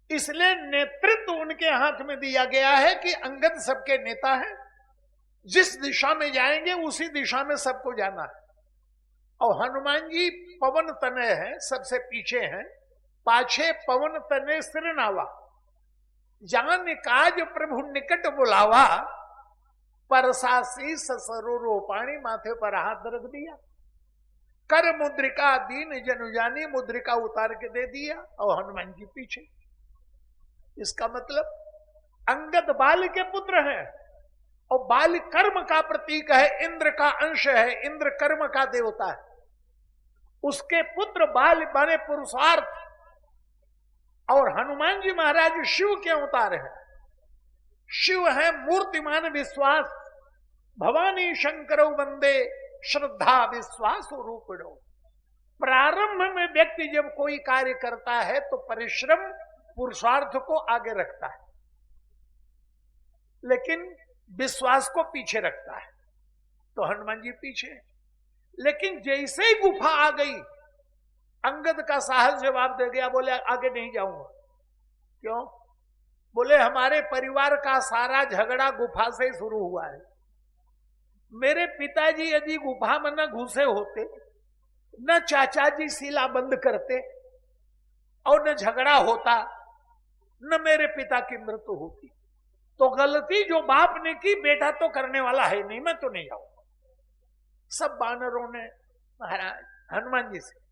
इसलिए नेतृत्व उनके हाथ में दिया गया है कि अंगद सबके नेता हैं। जिस दिशा में जाएंगे उसी दिशा में सबको जाना है। और हनुमान जी पवन तनय है, सबसे पीछे हैं, पाछे पवन तनय सिरनावा। जान काज प्रभु निकट बुलावा, परसासी ससरो पानी, माथे पर हाथ रख दिया। कर मुद्रिका दीन जनु जानी, मुद्रिका उतार के दे दिया और हनुमान जी पीछे। इसका मतलब अंगद बाल के पुत्र हैं और बाल कर्म का प्रतीक है, इंद्र का अंश है, इंद्र कर्म का देवता है। उसके पुत्र बाल बने पुरुषार्थ। और हनुमान जी महाराज शिव के अवतार हैं। शिव है मूर्तिमान विश्वास, भवानी शंकरो वंदे श्रद्धा विश्वास रूपिणो। प्रारंभ में व्यक्ति जब कोई कार्य करता है तो परिश्रम पुरुषार्थ को आगे रखता है, लेकिन विश्वास को पीछे रखता है। तो हनुमान जी पीछे। लेकिन जैसे ही गुफा आ गई, अंगद का साहस जवाब दे गया, बोले आगे नहीं जाऊंगा। क्यों? बोले हमारे परिवार का सारा झगड़ा गुफा से शुरू हुआ है। मेरे पिताजी यदि गुफा में न घुसे होते, न चाचा जी सीला बंद करते और न झगड़ा होता, न मेरे पिता की मृत्यु होती। तो गलती जो बाप ने की बेटा तो करने वाला है नहीं, मैं तो नहीं जाऊंगा। सब बानरों ने महाराज हनुमान जी से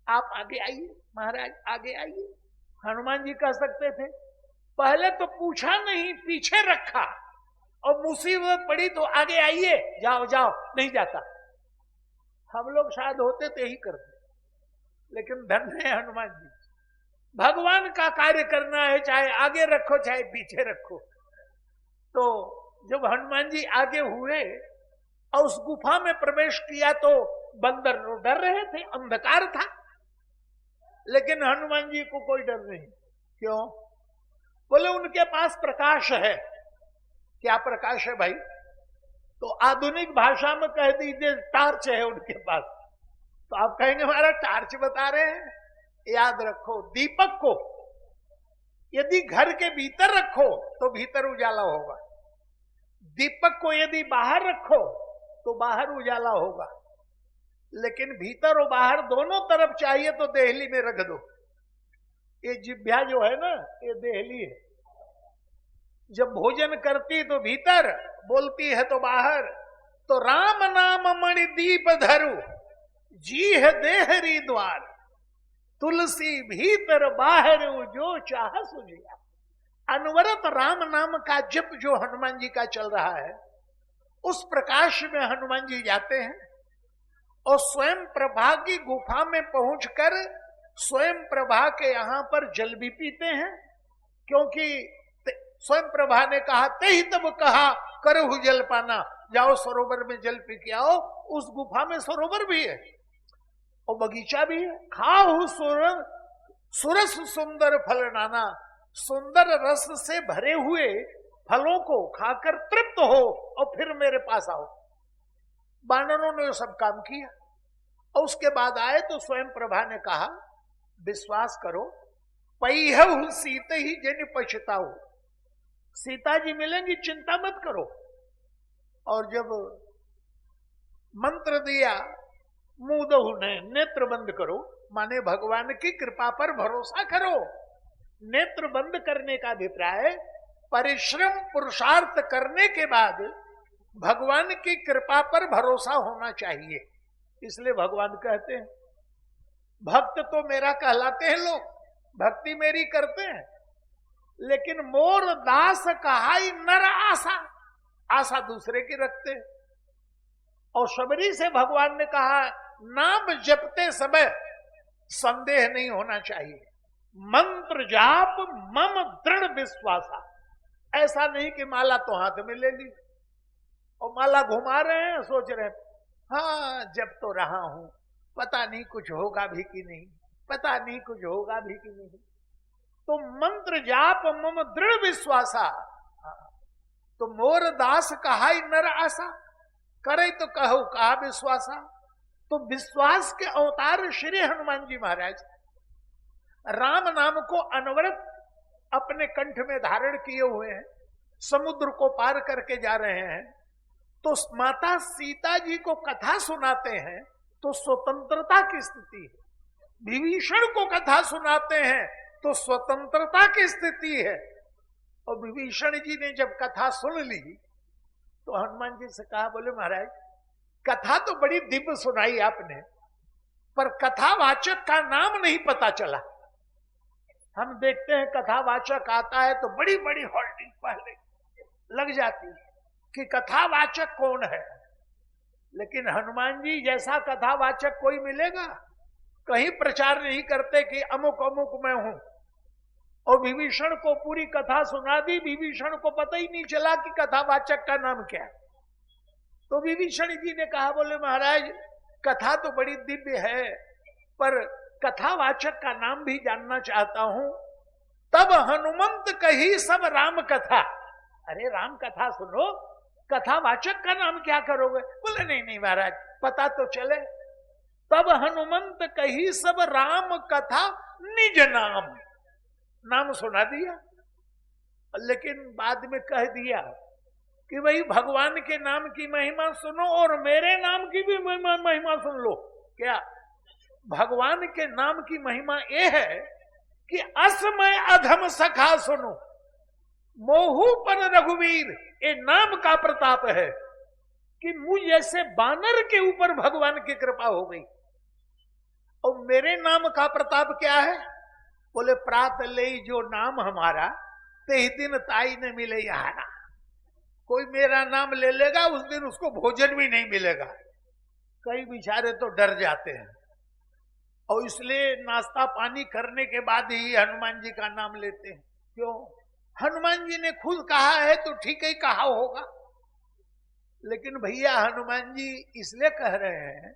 आप आगे आइए, महाराज आगे आइए। हनुमान जी कह सकते थे पहले तो पूछा नहीं, पीछे रखा, और मुसीबत पड़ी तो आगे आइए, जाओ जाओ, नहीं जाता। हम लोग शायद होते तो यही करते, लेकिन धन्य है हनुमान जी। भगवान का कार्य करना है, चाहे आगे रखो चाहे पीछे रखो। तो जब हनुमान जी आगे हुए और उस गुफा में प्रवेश किया तो बंदर डर रहे थे, अंधकार था। लेकिन हनुमान जी को कोई डर नहीं। क्यों? बोले उनके पास प्रकाश है। क्या प्रकाश है भाई? तो आधुनिक भाषा में कह दीजिए टार्च है उनके पास। तो आप कहेंगे हमारा टार्च बता रहे हैं। याद रखो, दीपक को यदि घर के भीतर रखो तो भीतर उजाला होगा, दीपक को यदि बाहर रखो तो बाहर उजाला होगा। लेकिन भीतर और बाहर दोनों तरफ चाहिए तो देहली में रख दो। ये जिभ्या जो है ना, ये देहली है। जब भोजन करती तो भीतर, बोलती है तो बाहर। तो राम नाम मणि दीप धरु, जी है देहरी द्वार, तुलसी भीतर बाहर जो चाह सुझिया। अनवरत राम नाम का जप जो हनुमान जी का चल रहा है, उस प्रकाश में हनुमान जी जाते हैं और स्वयं प्रभा की गुफा में पहुंचकर स्वयं प्रभा के यहां पर जल भी पीते हैं, क्योंकि स्वयं प्रभा ने कहा ते ही तब कहा करहु जल पाना, जाओ सरोवर में जल पी के आओ। उस गुफा में सरोवर भी है और बगीचा भी है। खाओ सुरस सुंदर फल नाना, सुंदर रस से भरे हुए फलों को खाकर तृप्त हो और फिर मेरे पास आओ। बानरों ने सब काम किया और उसके बाद आए तो स्वयं प्रभा ने कहा विश्वास करो, पैहु सीते ही जन पछताओ, सीता जी मिलेंगी, चिंता मत करो। और जब मंत्र दिया मुदहु ने नेत्र बंद करो, माने भगवान की कृपा पर भरोसा करो। नेत्र बंद करने का अभिप्राय परिश्रम पुरुषार्थ करने के बाद भगवान की कृपा पर भरोसा होना चाहिए। इसलिए भगवान कहते हैं भक्त तो मेरा कहलाते हैं लोग, भक्ति मेरी करते हैं, लेकिन मोर दास कहाई नर आशा, आशा दूसरे की रखते हैं। और शबरी से भगवान ने कहा नाम जपते समय संदेह नहीं होना चाहिए, मंत्र जाप मम दृढ़ विश्वासा। ऐसा नहीं कि माला तो हाथ में ले ली और माला घुमा रहे हैं, सोच रहे हैं हाँ जब तो रहा हूं, पता नहीं कुछ होगा भी कि नहीं, पता नहीं कुछ होगा भी कि नहीं। तो मंत्र जाप मम दृढ़ विश्वासा, तो मोर दास कहाई नर आशा, करे तो कहो कहा विश्वासा। तो विश्वास के अवतार श्री हनुमान जी महाराज राम नाम को अनवरत अपने कंठ में धारण किए हुए हैं, समुद्र को पार करके जा रहे हैं। तो माता सीता जी को कथा सुनाते हैं तो स्वतंत्रता की स्थिति है, विभीषण को कथा सुनाते हैं तो स्वतंत्रता की स्थिति है। और विभीषण जी ने जब कथा सुन ली तो हनुमान जी से कहा बोले महाराज कथा तो बड़ी दिव्य सुनाई आपने, पर कथावाचक का नाम नहीं पता चला। हम देखते हैं कथावाचक आता है तो बड़ी बड़ी होल्डिंग पहले लग जाती है कि कथावाचक कौन है, लेकिन हनुमान जी जैसा कथावाचक कोई मिलेगा? कहीं प्रचार नहीं करते कि अमुक अमुक मैं हूं। और विभीषण को पूरी कथा सुना दी, विभीषण को पता ही नहीं चला कि कथावाचक का नाम क्या है। तो विभीषण जी ने कहा बोले महाराज कथा तो बड़ी दिव्य है, पर कथावाचक का नाम भी जानना चाहता हूं। तब हनुमंत कही सब राम कथा, अरे राम कथा सुनो, कथावाचक का नाम क्या करोगे? बोले नहीं नहीं महाराज पता तो चले। तब हनुमंत कही सब राम कथा निज नाम, नाम सुना दिया, लेकिन बाद में कह दिया कि भाई भगवान के नाम की महिमा सुनो और मेरे नाम की भी महिमा सुन लो। क्या? भगवान के नाम की महिमा यह है कि असमय अधम सखा सुनो, मोहू पर रघुवीर, ये नाम का प्रताप है कि मुझ जैसे बानर के ऊपर भगवान की कृपा हो गई। और मेरे नाम का प्रताप क्या है? बोले प्रात ले जो नाम हमारा, ते दिन ताई ने मिले यहारा। कोई मेरा नाम ले लेगा उस दिन उसको भोजन भी नहीं मिलेगा। कई बेचारे तो डर जाते हैं और इसलिए नाश्ता पानी करने के बाद ही हनुमान जी का नाम लेते हैं। क्यों? हनुमान जी ने खुद कहा है तो ठीक ही कहा होगा, लेकिन भैया हनुमान जी इसलिए कह रहे हैं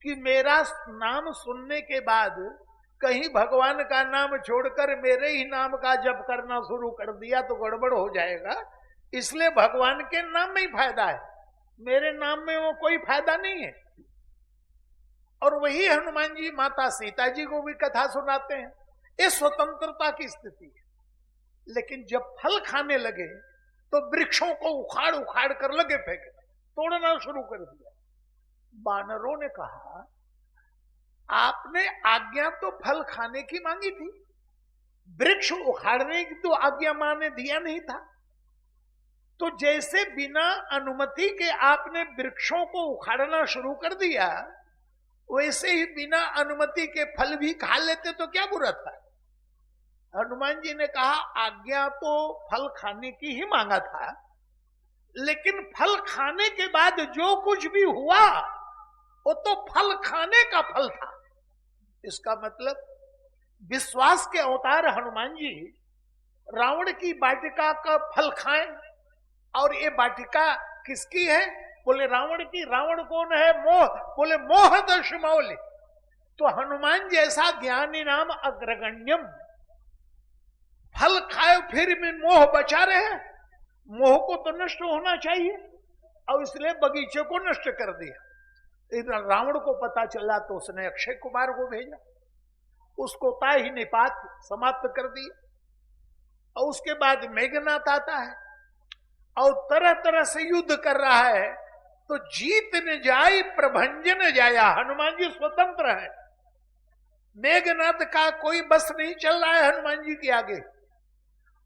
कि मेरा नाम सुनने के बाद कहीं भगवान का नाम छोड़कर मेरे ही नाम का जप करना शुरू कर दिया तो गड़बड़ हो जाएगा। इसलिए भगवान के नाम में ही फायदा है, मेरे नाम में वो कोई फायदा नहीं है। और वही हनुमान जी माता सीता जी को भी कथा सुनाते हैं। ये स्वतंत्रता की स्थिति है। लेकिन जब फल खाने लगे तो वृक्षों को उखाड़ उखाड़ कर लगे फेंके, तोड़ना शुरू कर दिया। बानरों ने कहा आपने आज्ञा तो फल खाने की मांगी थी, वृक्ष उखाड़ने की तो आज्ञा मां ने दिया नहीं था। तो जैसे बिना अनुमति के आपने वृक्षों को उखाड़ना शुरू कर दिया, वैसे ही बिना अनुमति के फल भी खा लेते तो क्या बुरा था? हनुमान जी ने कहा आज्ञा तो फल खाने की ही मांगा था, लेकिन फल खाने के बाद जो कुछ भी हुआ वो तो फल खाने का फल था। इसका मतलब विश्वास के अवतार हनुमान जी रावण की वाटिका का फल खाएं। और ये वाटिका किसकी है? बोले रावण की। रावण कौन है? मोह। बोले मोह दश मौलि। तो हनुमान जैसा ज्ञानी नाम अग्रगण्यम फल खाए फिर भी मोह बचा रहे। मोह को तो नष्ट होना चाहिए और इसलिए बगीचे को नष्ट कर दिया। रावण को पता चला तो उसने अक्षय कुमार को भेजा, उसको ताहि निपात समाप्त कर दिया। और उसके बाद मेघनाथ आता है और तरह तरह से युद्ध कर रहा है। तो जीत न जाए प्रभंजन जाया। हनुमान जी स्वतंत्र है, मेघनाथ का कोई बस नहीं चल रहा है हनुमान जी के आगे।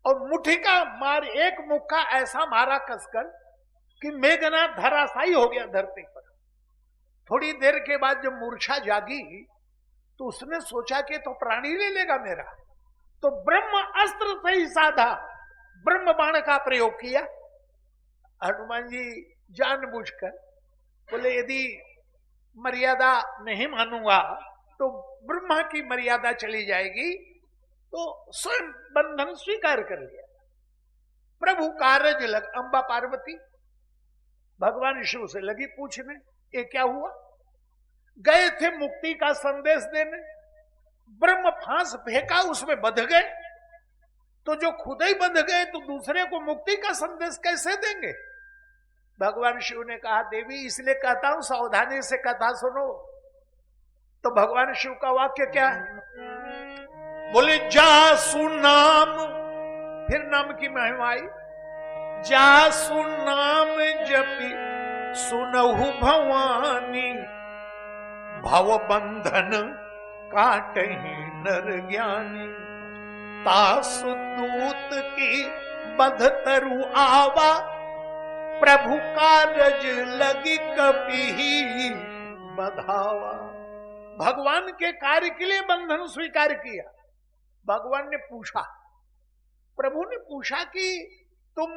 और मुट्ठी का मार, एक मुक्का ऐसा मारा कसकर कि मेघनाथ धराशायी हो गया धरती पर। थोड़ी देर के बाद जब मूर्छा जागी तो उसने सोचा कि तो प्राणी ले लेगा मेरा। तो ब्रह्म अस्त्र से ही साधा, ब्रह्म बाण का प्रयोग किया। हनुमान जी जानबूझकर बोले यदि मर्यादा नहीं मानूंगा तो ब्रह्मा की मर्यादा चली जाएगी। तो स्वयं बंधन स्वीकार कर लिया। प्रभु कारज लग। अंबा पार्वती भगवान शिव से लगी पूछने ये क्या हुआ। गए थे मुक्ति का संदेश देने, ब्रह्म फांस फेंका उसमें बंध गए। तो जो खुद ही बंध गए तो दूसरे को मुक्ति का संदेश कैसे देंगे? भगवान शिव ने कहा देवी इसलिए कहता हूं सावधानी से कथा सुनो। तो भगवान शिव का वाक्य क्या है? बोले जासु नाम, फिर नाम की महिमा आई। जासु नाम जपि सुनहु भवानी, भव बंधन काटहि नर ज्ञानी। तासु दूत की बध तरु आवा, प्रभु कारज लगी कपि बधावा। भगवान के कार्य के लिए बंधन स्वीकार किया। भगवान ने पूछा, प्रभु ने पूछा कि तुम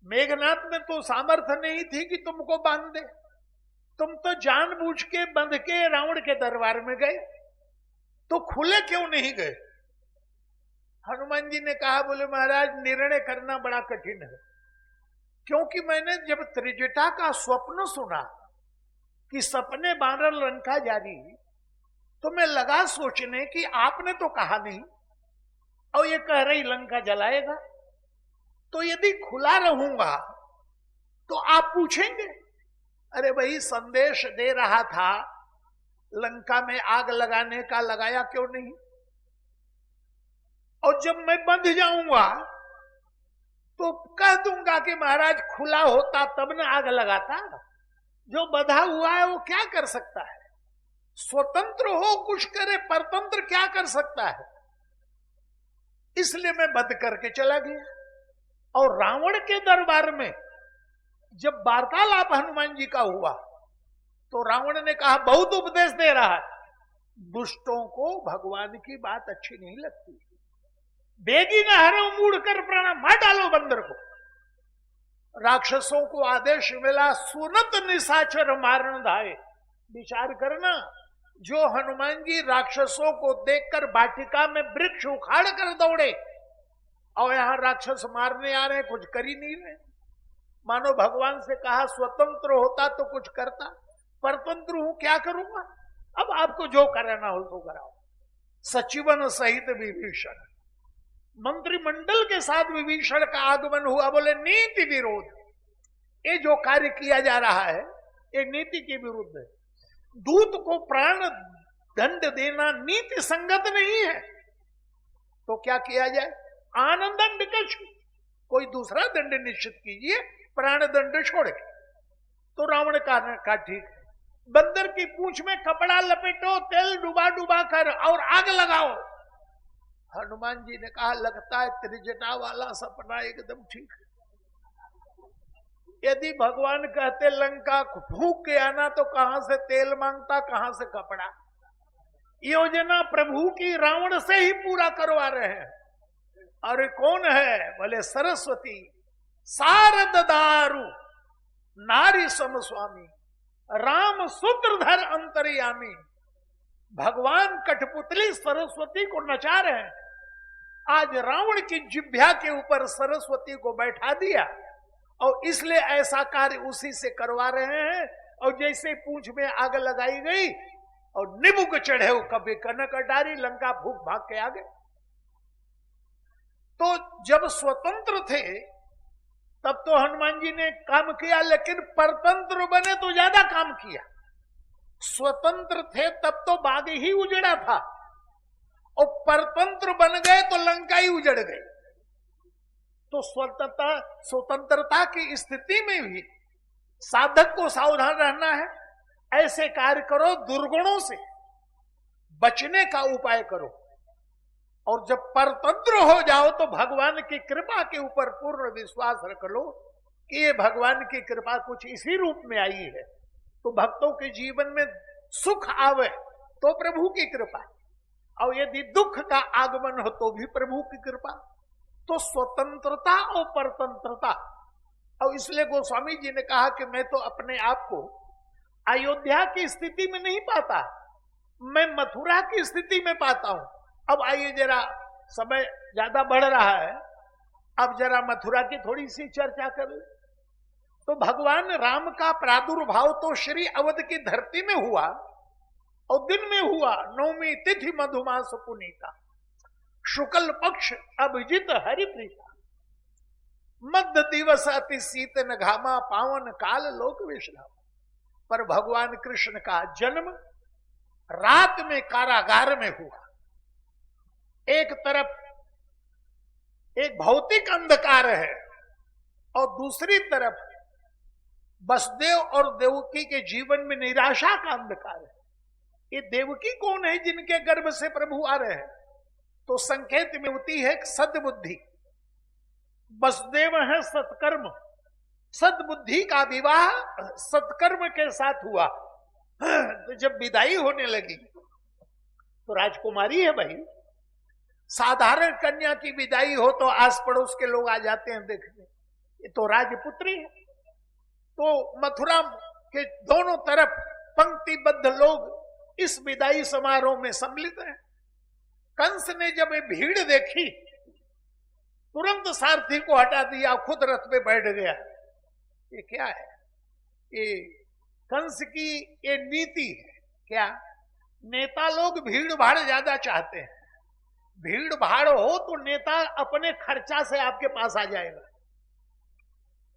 मेघनाथ में तो सामर्थ्य नहीं थी कि तुमको बांध दे, तुम तो जानबूझ के बंध के रावण के दरबार में गए, तो खुले क्यों नहीं गए? हनुमान जी ने कहा बोले महाराज निर्णय करना बड़ा कठिन है, क्योंकि मैंने जब त्रिजटा का स्वप्न सुना कि सपने बानर लंका जारी, तो मैं लगा सोचने कि आपने तो कहा नहीं और ये कह रही लंका जलाएगा। तो यदि खुला रहूंगा तो आप पूछेंगे अरे भाई संदेश दे रहा था लंका में आग लगाने का, लगाया क्यों नहीं? और जब मैं बंध जाऊंगा तो कह दूंगा कि महाराज खुला होता तब न आग लगाता। जो बंधा हुआ है वो क्या कर सकता है? स्वतंत्र हो कुछ करे, परतंत्र क्या कर सकता है? इसलिए मैं बंद करके चला गया। और रावण के दरबार में जब वार्तालाप हनुमान जी का हुआ तो रावण ने कहा बहुत उपदेश दे रहा है, दुष्टों को भगवान की बात अच्छी नहीं लगती। बेगी न हरो मूड कर प्राण, मार डालो बंदर को। राक्षसों को आदेश मिला सुनत निशाचर मारण धाये। विचार करना, जो हनुमान जी राक्षसों को देखकर वाटिका में वृक्ष उखाड़ कर दौड़े और यहां राक्षस मारने आ रहे, कुछ कर ही नहीं रहे। मानो भगवान से कहा स्वतंत्र होता तो कुछ करता, परतंत्र हूं क्या करूंगा? अब आपको जो कराना हो तो कराओ। सचिवन सहित विभीषण, मंत्रिमंडल के साथ विभीषण का आगमन हुआ। बोले नीति विरोध, ये जो कार्य किया जा रहा है ये नीति के विरुद्ध है। दूत को प्राण दंड देना नीति संगत नहीं है। तो क्या किया जाए? आनंद दंड कछ, कोई दूसरा दंड निश्चित कीजिए, प्राण दंड छोड़ के। तो रावण का ठीक है, बंदर की पूंछ में कपड़ा लपेटो, तेल डुबा डुबा कर और आग लगाओ। हनुमान जी ने कहा लगता है त्रिजटा वाला सपना एकदम ठीक है। यदि भगवान कहते लंका फूंक के आना तो कहां से तेल मांगता, कहां से कपड़ा? योजना प्रभु की रावण से ही पूरा करवा रहे हैं। अरे कौन है? बोले सरस्वती, शारद दारु नारी समस्वामी, राम सूत्रधर अंतर्यामी, भगवान कठपुतली सरस्वती को नचा रहे हैं। आज रावण की जिह्वा के ऊपर सरस्वती को बैठा दिया और इसलिए ऐसा कार्य उसी से करवा रहे हैं। और जैसे पूंछ में आग लगाई गई और निबुक चढ़े कभी कनक अटारी, लंका फूक भाग के आ गए। तो जब स्वतंत्र थे तब तो हनुमान जी ने काम किया, लेकिन परतंत्र बने तो ज्यादा काम किया। स्वतंत्र थे तब तो बाग ही उजड़ा था और परतंत्र बन गए तो लंका ही उजड़ गई। तो स्वतंत्रता की स्थिति में भी साधक को सावधान रहना है। ऐसे कार्य करो, दुर्गुणों से बचने का उपाय करो। और जब परतंत्र हो जाओ तो भगवान की कृपा के ऊपर पूर्ण विश्वास रख लो कि ये भगवान की कृपा कुछ इसी रूप में आई है। तो भक्तों के जीवन में सुख आवे तो प्रभु की कृपा, और यदि दुख का आगमन हो तो भी प्रभु की कृपा। तो स्वतंत्रता और परतंत्रता। और इसलिए गोस्वामी जी ने कहा कि मैं तो अपने आप को अयोध्या की स्थिति में नहीं पाता, मैं मथुरा की स्थिति में पाता हूं। अब आइए, जरा समय ज्यादा बढ़ रहा है, अब जरा मथुरा की थोड़ी सी चर्चा कर ले। तो भगवान राम का प्रादुर्भाव तो श्री अवध की धरती में हुआ और दिन में हुआ। नवमी तिथि मधुमास पुनीता, शुक्ल पक्ष अभिजित हरिप्रीता, मध्य दिवस अति शीतन घामा, पावन काल लोक विश्राम। पर भगवान कृष्ण का जन्म रात में कारागार में हुआ। एक तरफ एक भौतिक अंधकार है और दूसरी तरफ वसुदेव और देवकी के जीवन में निराशा का अंधकार है। ये देवकी कौन है जिनके गर्भ से प्रभु आ रहे हैं? तो संकेत में होती है सद्बुद्धि। वसुदेव है सत्कर्म, सद्बुद्धि का विवाह सत्कर्म के साथ हुआ। तो जब विदाई होने लगी तो राजकुमारी है भाई, साधारण कन्या की विदाई हो तो आस पड़ोस के लोग आ जाते हैं देखने, ये तो राजपुत्री है। तो मथुरा के दोनों तरफ पंक्तिबद्ध लोग इस विदाई समारोह में सम्मिलित हैं। कंस ने जब ये भीड़ देखी तुरंत सारथी को हटा दिया, खुद रथ पे बैठ गया। ये क्या है? ये कंस की ये नीति है क्या? नेता लोग भीड़ भाड़ ज्यादा चाहते हैं। भीड़ भाड़ हो तो नेता अपने खर्चा से आपके पास आ जाएगा।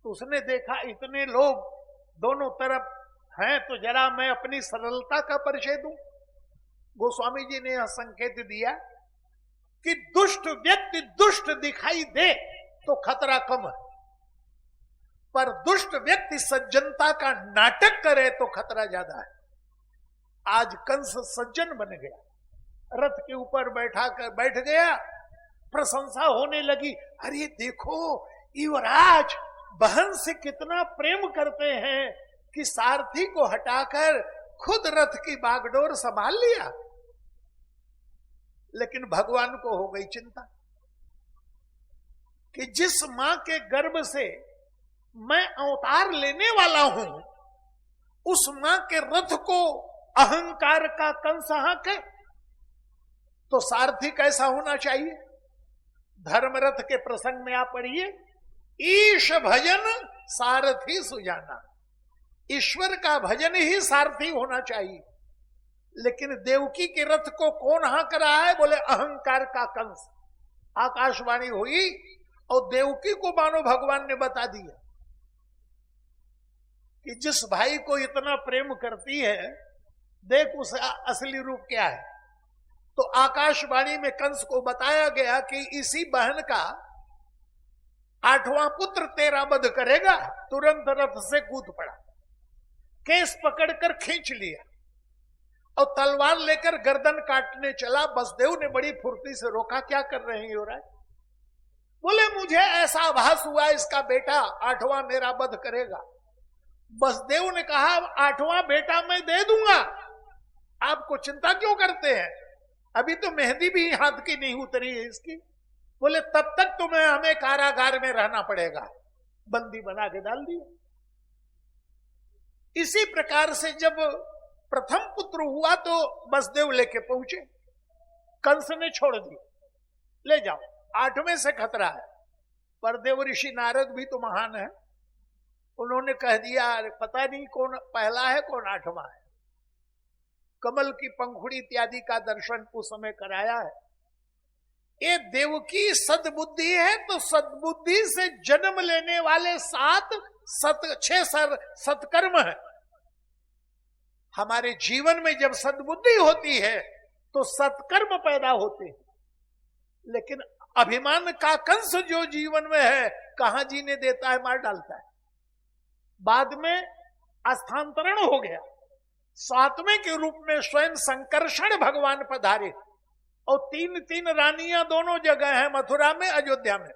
तो उसने देखा इतने लोग दोनों तरफ हैं तो जरा मैं अपनी सरलता का परिचय दूं। गोस्वामी जी ने यह संकेत दिया कि दुष्ट व्यक्ति दुष्ट दिखाई दे तो खतरा कम है, पर दुष्ट व्यक्ति सज्जनता का नाटक करे तो खतरा ज्यादा है। आज कंस सज्जन बन गया, रथ के ऊपर बैठ गया, प्रशंसा होने लगी। अरे देखो युवराज बहन से कितना प्रेम करते हैं कि सारथी को हटाकर खुद रथ की बागडोर संभाल लिया। लेकिन भगवान को हो गई चिंता कि जिस मां के गर्भ से मैं अवतार लेने वाला हूं उस मां के रथ को अहंकार का कंस हाके, तो सारथी कैसा होना चाहिए? धर्मरथ के प्रसंग में आप पढ़िए, ईश भजन सारथी सुजाना, ईश्वर का भजन ही सारथी होना चाहिए। लेकिन देवकी के रथ को कौन हाँक रहा है? बोले अहंकार का कंस। आकाशवाणी हुई और देवकी को मानो भगवान ने बता दिया कि जिस भाई को इतना प्रेम करती है देख उसका असली रूप क्या है। तो आकाशवाणी में कंस को बताया गया कि इसी बहन का 8वां पुत्र तेरा वध करेगा। तुरंत रथ से कूद पड़ा, केस पकड़कर खींच लिया और तलवार लेकर गर्दन काटने चला। वसुदेव ने बड़ी फुर्ती से रोका, क्या कर रहे हैं युवराज? बोले मुझे ऐसा आभास हुआ इसका बेटा 8वां मेरा वध करेगा। वसुदेव ने कहा 8वां बेटा मैं दे दूंगा, आपको चिंता क्यों करते हैं? अभी तो मेहंदी भी हाथ की नहीं उतरी है इसकी। बोले तब तक तुम्हें हमें कारागार में रहना पड़ेगा। बंदी बना के डाल दिया। इसी प्रकार से जब प्रथम पुत्र हुआ तो वसुदेव लेके पहुंचे, कंस ने छोड़ दी, ले जाओ, 8वें से खतरा है। पर देव ऋषि नारद भी तो महान है, उन्होंने कह दिया पता नहीं कौन पहला है कौन 8वां है। कमल की पंखुड़ी इत्यादि का दर्शन उस समय कराया है। ये देवकी सद्बुद्धि है, तो सद्बुद्धि से जन्म लेने वाले 6 सत्कर्म है। हमारे जीवन में जब सद्बुद्धि होती है तो सत्कर्म पैदा होते हैं। लेकिन अभिमान का कंस जो जीवन में है, कहां जीने देता है, मार डालता है। बाद में स्थानांतरण हो गया, 7वें के रूप में स्वयं संकर्षण भगवान पधारे और 3 रानियां दोनों जगह हैं, मथुरा में, अयोध्या में।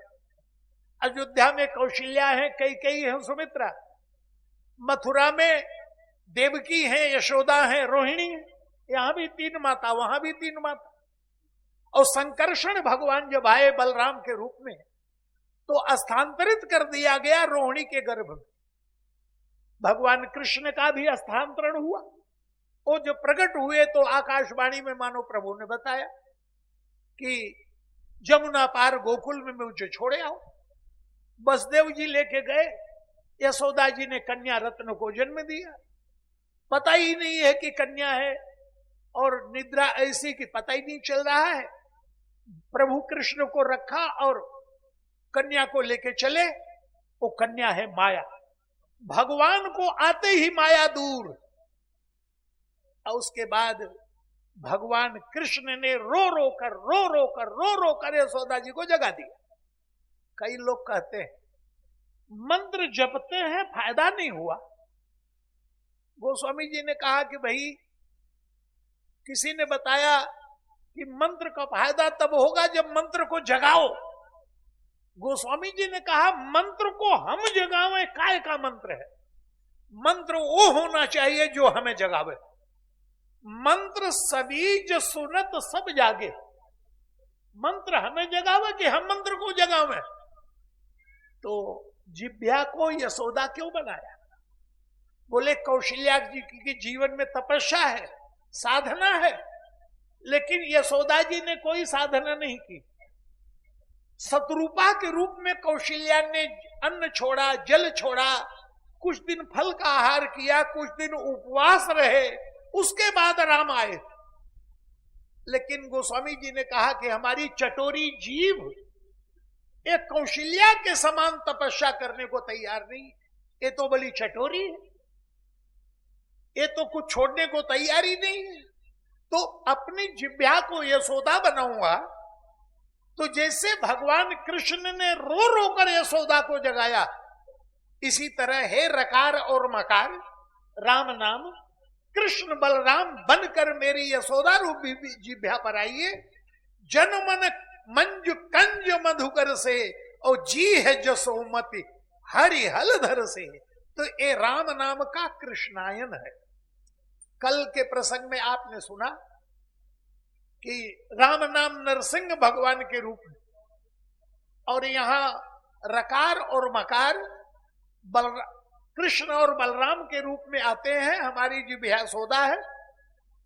अयोध्या में कौशल्या है, कैकेयी है, सुमित्रा। मथुरा में देवकी है, यशोदा है, रोहिणी है। यहां भी 3 माता, वहां भी 3 माता। और संकर्षण भगवान जब आए बलराम के रूप में, तो स्थानांतरित कर दिया गया रोहिणी के गर्भ में। भगवान कृष्ण का भी स्थानांतरण हुआ। वो जो प्रकट हुए तो आकाशवाणी में मानो प्रभु ने बताया कि जमुना पार गोकुल में मुझे छोड़े आओ। वसुदेव जी लेके गए, यशोदा जी ने कन्या रत्न को जन्म दिया। पता ही नहीं है कि कन्या है, और निद्रा ऐसी कि पता ही नहीं चल रहा है। प्रभु कृष्ण को रखा और कन्या को लेके चले। वो कन्या है माया। भगवान को आते ही माया दूर। और उसके बाद भगवान कृष्ण ने रो रो कर यशोदा जी को जगा दिया। कई लोग कहते हैं मंत्र जपते हैं, फायदा नहीं हुआ। गोस्वामी जी ने कहा कि भाई, किसी ने बताया कि मंत्र का फायदा तब होगा जब मंत्र को जगाओ। गोस्वामी जी ने कहा मंत्र को हम जगावें, काय का मंत्र है? मंत्र वो होना चाहिए जो हमें जगावे। मंत्र सबीज सुनत सब जागे। मंत्र हमें जगावे कि हम मंत्र को जगावें? तो जिभ्या को यशोदा क्यों बनाया? बोले कौशल्या जी की जीवन में तपस्या है, साधना है, लेकिन यशोदा जी ने कोई साधना नहीं की। शत्रुपा के रूप में कौशल्या ने अन्न छोड़ा, जल छोड़ा, कुछ दिन फल का आहार किया, कुछ दिन उपवास रहे, उसके बाद राम आए। लेकिन गोस्वामी जी ने कहा कि हमारी चटोरी जीभ एक कौशल्या के समान तपस्या करने को तैयार नहीं। ये तो बड़ी चटोरी है, ये तो कुछ छोड़ने को तैयार ही नहीं है। तो अपनी जिह्वा को यशोदा बनाऊंगा, तो जैसे भगवान कृष्ण ने रो रो कर यशोदा को जगाया, इसी तरह हे रकार और मकार राम नाम कृष्ण बलराम बनकर मेरी यशोदा रूपी जिह्वा पर आइए। जन मन मंजु कंज मधुकर से और जी है जसोमति हरि हलधर से। तो ये राम नाम का कृष्णायन है। कल के प्रसंग में आपने सुना कि राम नाम नरसिंह भगवान के रूप में, और यहां रकार और मकार कृष्ण और बलराम के रूप में आते हैं। हमारी जिह्वा यशोदा है,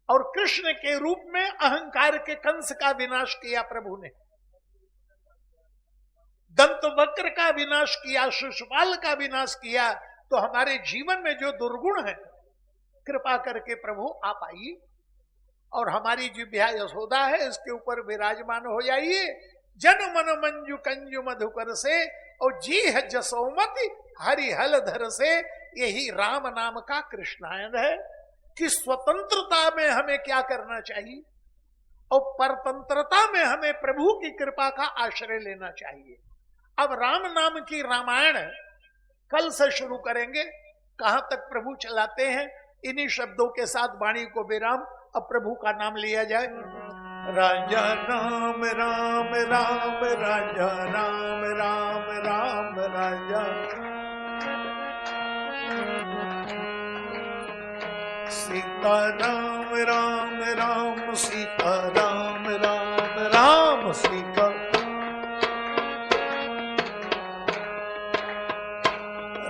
और कृष्ण के रूप में अहंकार के कंस का विनाश किया प्रभु ने, दंत वक्र का विनाश किया, शिशुपाल का विनाश किया। तो हमारे जीवन में जो दुर्गुण है, कृपा करके प्रभु आप आइए और हमारी जिह्वा यशोदा है, इसके ऊपर विराजमान हो जाइए। जन मन मंजु कंजु मधुकर से और जी है जसोमति हरि हलधर से। यही राम नाम का कृष्णायन है कि स्वतंत्रता में हमें क्या करना चाहिए और परतंत्रता में हमें प्रभु की कृपा का आश्रय लेना चाहिए। अब राम नाम की रामायण कल से शुरू करेंगे। कहां तक प्रभु चलाते हैं, इन्हीं शब्दों के साथ वाणी को विराम। अब प्रभु का नाम लिया जाए। राजा राम राम राम राजा राम राम राम राजा सीता राम राम राम सीता राम राम राम सीता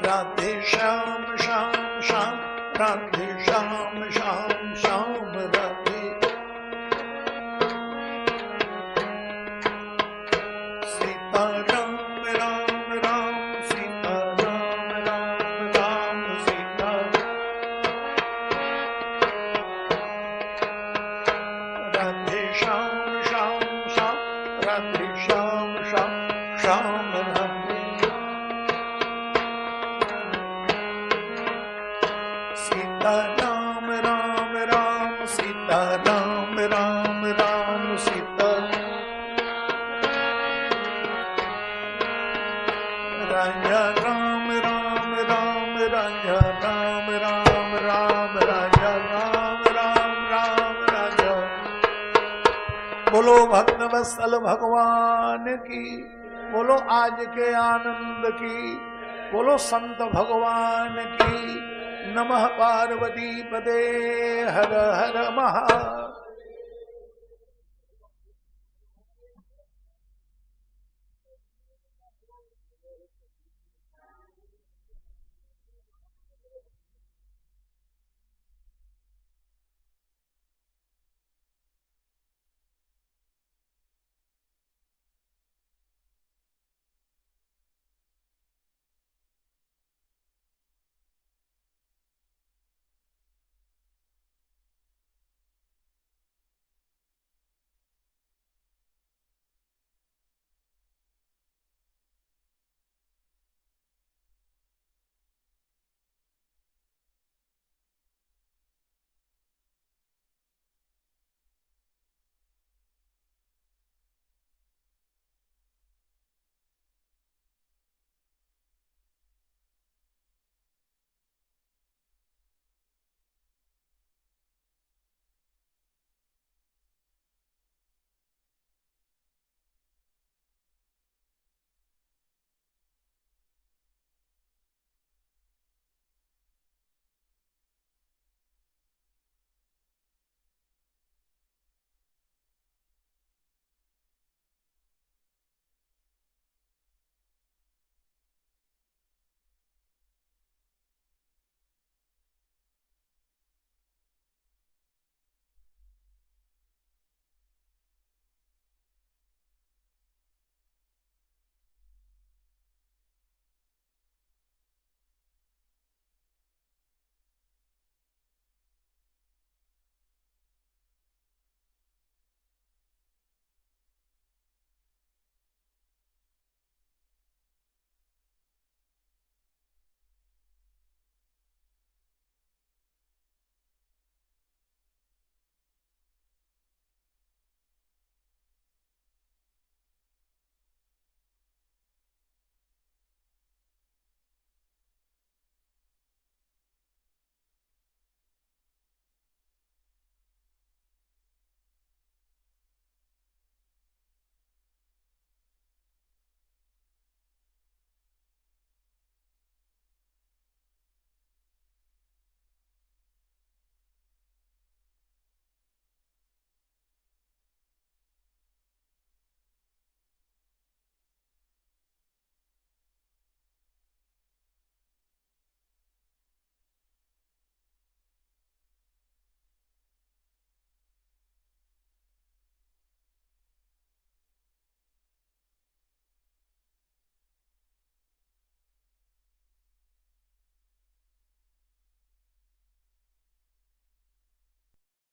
राधे श्याम श्याम श्याम राधे श्याम श्याम श्याम राधे सीता राम राम राम सीता राम राम राम सीता राधे श्याम श्याम श्याम राधे श्याम श्याम श्याम राधे सीता राम राम राम सीता राम राम राम सीता राजा राम राम राम राजा राम राम राम राजा राम राम राम राजा बोलो भक्त वत्सल भगवान की बोलो आज के आनंद की बोलो संत भगवान की नमः पार्वती पदे हर हर महा